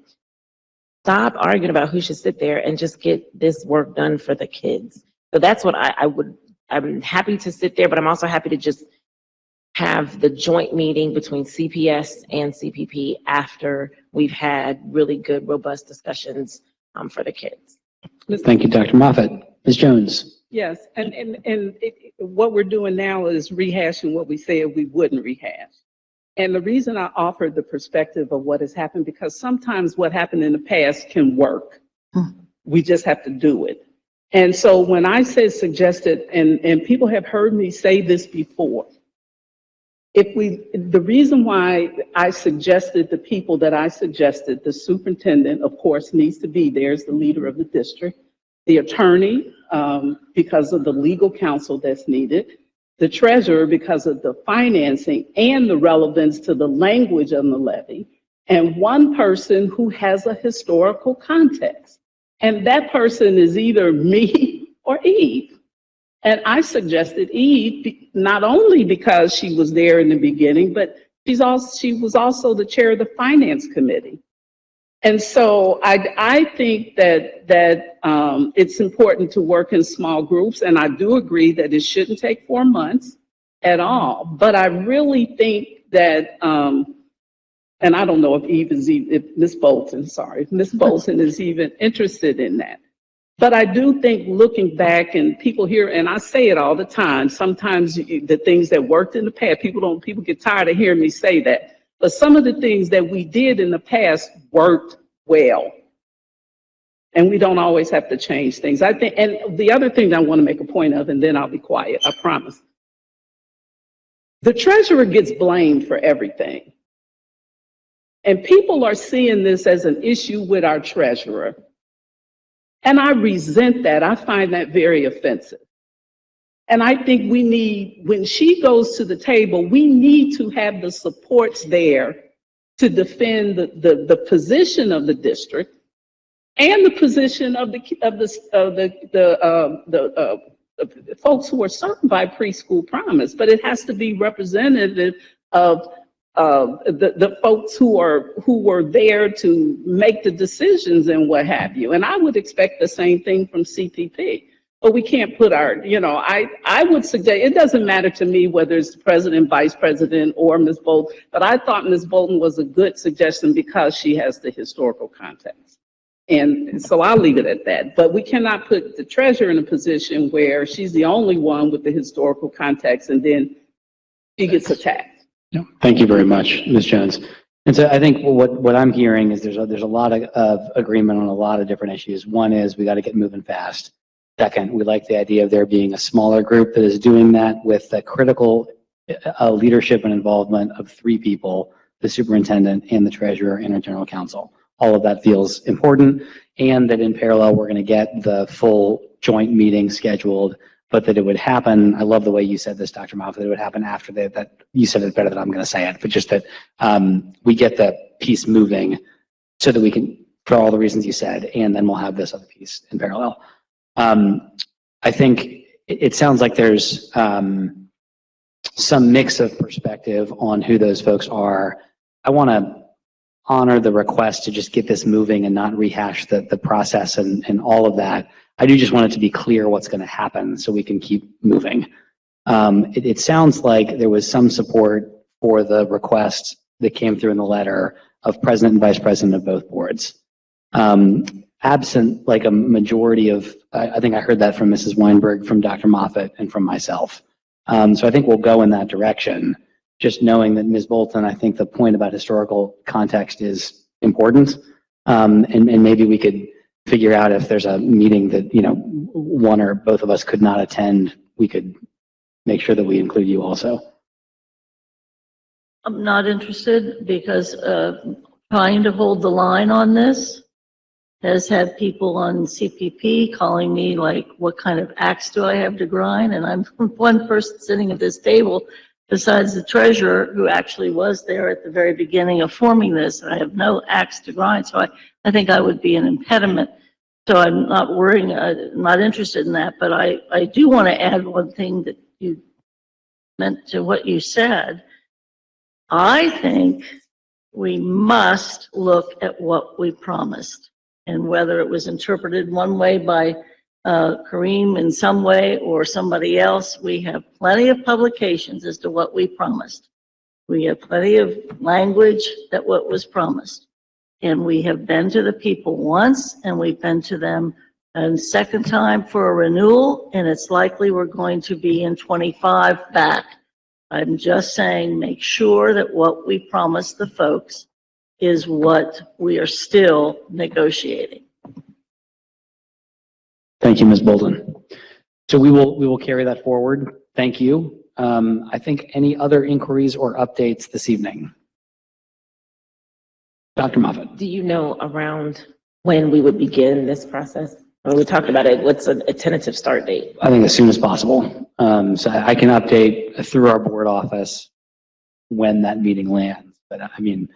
stop arguing about who should sit there and just get this work done for the kids. So that's what I'm happy to sit there, but I'm also happy to just have the joint meeting between CPS and CPP after we've had really good, robust discussions for the kids. Thank you, Dr. Moffitt. Ms. Jones. Yes, and what we're doing now is rehashing what we said we wouldn't rehash. And the reason I offered the perspective of what has happened, because sometimes what happened in the past can work. We just have to do it. And so when I said suggested, and people have heard me say this before, the reason why I suggested the people that I suggested, the superintendent, of course, needs to be there as the leader of the district, the attorney, because of the legal counsel that's needed, the treasurer because of the financing and the relevance to the language of the levy, and one person who has a historical context. And that person is either me or Eve. And I suggested Eve, not only because she was there in the beginning, but she was also the chair of the finance committee. And so I think that it's important to work in small groups, and I do agree that it shouldn't take 4 months at all. But I really think that, and I don't know if Eve is even, if Ms. Bolton is even interested in that. But I do think looking back, and people hear, and I say it all the time, sometimes the things that worked in the past, people get tired of hearing me say that. But some of the things that we did in the past worked well. And we don't always have to change things. I think, and the other thing that I want to make a point of, and then I'll be quiet, I promise. The treasurer gets blamed for everything. And people are seeing this as an issue with our treasurer. And I resent that. I find that very offensive. And I think we need, when she goes to the table, we need to have the supports there to defend the position of the district and the position of the folks who are served by preschool promise. But it has to be representative of the folks who were there to make the decisions and what have you. And I would expect the same thing from CPP. But we can't put our, I would suggest, it doesn't matter to me whether it's the president, vice president, or Ms. Bolton, but I thought Ms. Bolton was a good suggestion because she has the historical context. And so I'll leave it at that. But we cannot put the treasurer in a position where she's the only one with the historical context and then she gets attacked. Yeah. Thank you very much, Ms. Jones. And so I think what I'm hearing is there's a lot of agreement on a lot of different issues. One is we got to get moving fast. Second, we like the idea of there being a smaller group that is doing that with the critical leadership and involvement of 3 people, the superintendent and the treasurer and our general counsel. All of that feels important, and that in parallel, we're going to get the full joint meeting scheduled, but that it would happen. I love the way you said this, Dr. Moffett, that it would happen after that you said it better than I'm going to say it, but just that we get the piece moving so that we can, for all the reasons you said, and then we'll have this other piece in parallel. I think it sounds like there's some mix of perspective on who those folks are. I want to honor the request to just get this moving and not rehash the process and all of that. I do just want it to be clear what's going to happen so we can keep moving. It sounds like there was some support for the request that came through in the letter of president and vice president of both boards. Absent like a majority of, I think I heard that from Mrs. Weinberg, from Dr. Moffett, and from myself. So I think we'll go in that direction, just knowing that Ms. Bolton, I think the point about historical context is important. And maybe we could figure out if there's a meeting that, one or both of us could not attend, we could make sure that we include you also. I'm not interested because trying to hold the line on this has had people on CPP calling me like, what kind of axe do I have to grind? And I'm one person sitting at this table besides the treasurer who actually was there at the very beginning of forming this. And I have no axe to grind. So I think I would be an impediment. So I'm not worrying, I'm not interested in that. But I do want to add one thing that you meant to what you said. I think we must look at what we promised. And whether it was interpreted one way by Kareem in some way or somebody else, we have plenty of publications as to what we promised. We have plenty of language that what was promised. And we have been to the people once, and we've been to them a second time for a renewal, and it's likely we're going to be in 25 back. I'm just saying, make sure that what we promised the folks is what we are still negotiating. Thank you, Ms. Bolton. So we will carry that forward. Thank you. I think any other inquiries or updates this evening? Dr. Moffat. Do you know around when we would begin this process? When we talked about it, what's a tentative start date? I think as soon as possible. So I can update through our board office when that meeting lands. But I mean,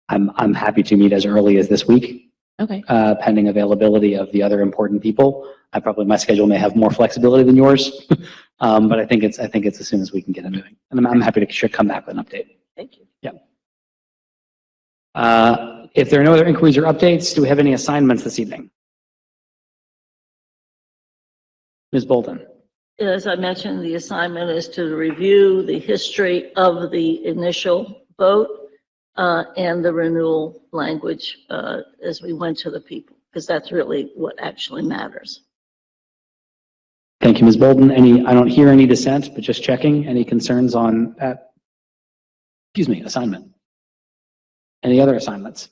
I'm happy to meet as early as this week, Okay. pending availability of the other important people. My schedule may have more flexibility than yours, but I think it's as soon as we can get it moving. And I'm happy to come back with an update. Thank you. Yeah. If there are no other inquiries or updates, do we have any assignments this evening? Ms. Bolden. As I mentioned, the assignment is to review the history of the initial vote and the renewal language as we went to the people, because that's really what actually matters. Thank you, Ms. Bolden. I don't hear any dissent, but just checking. Any concerns on that? Assignment? Any other assignments?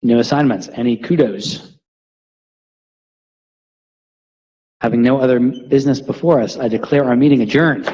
No assignments. Any kudos? Having no other business before us, I declare our meeting adjourned.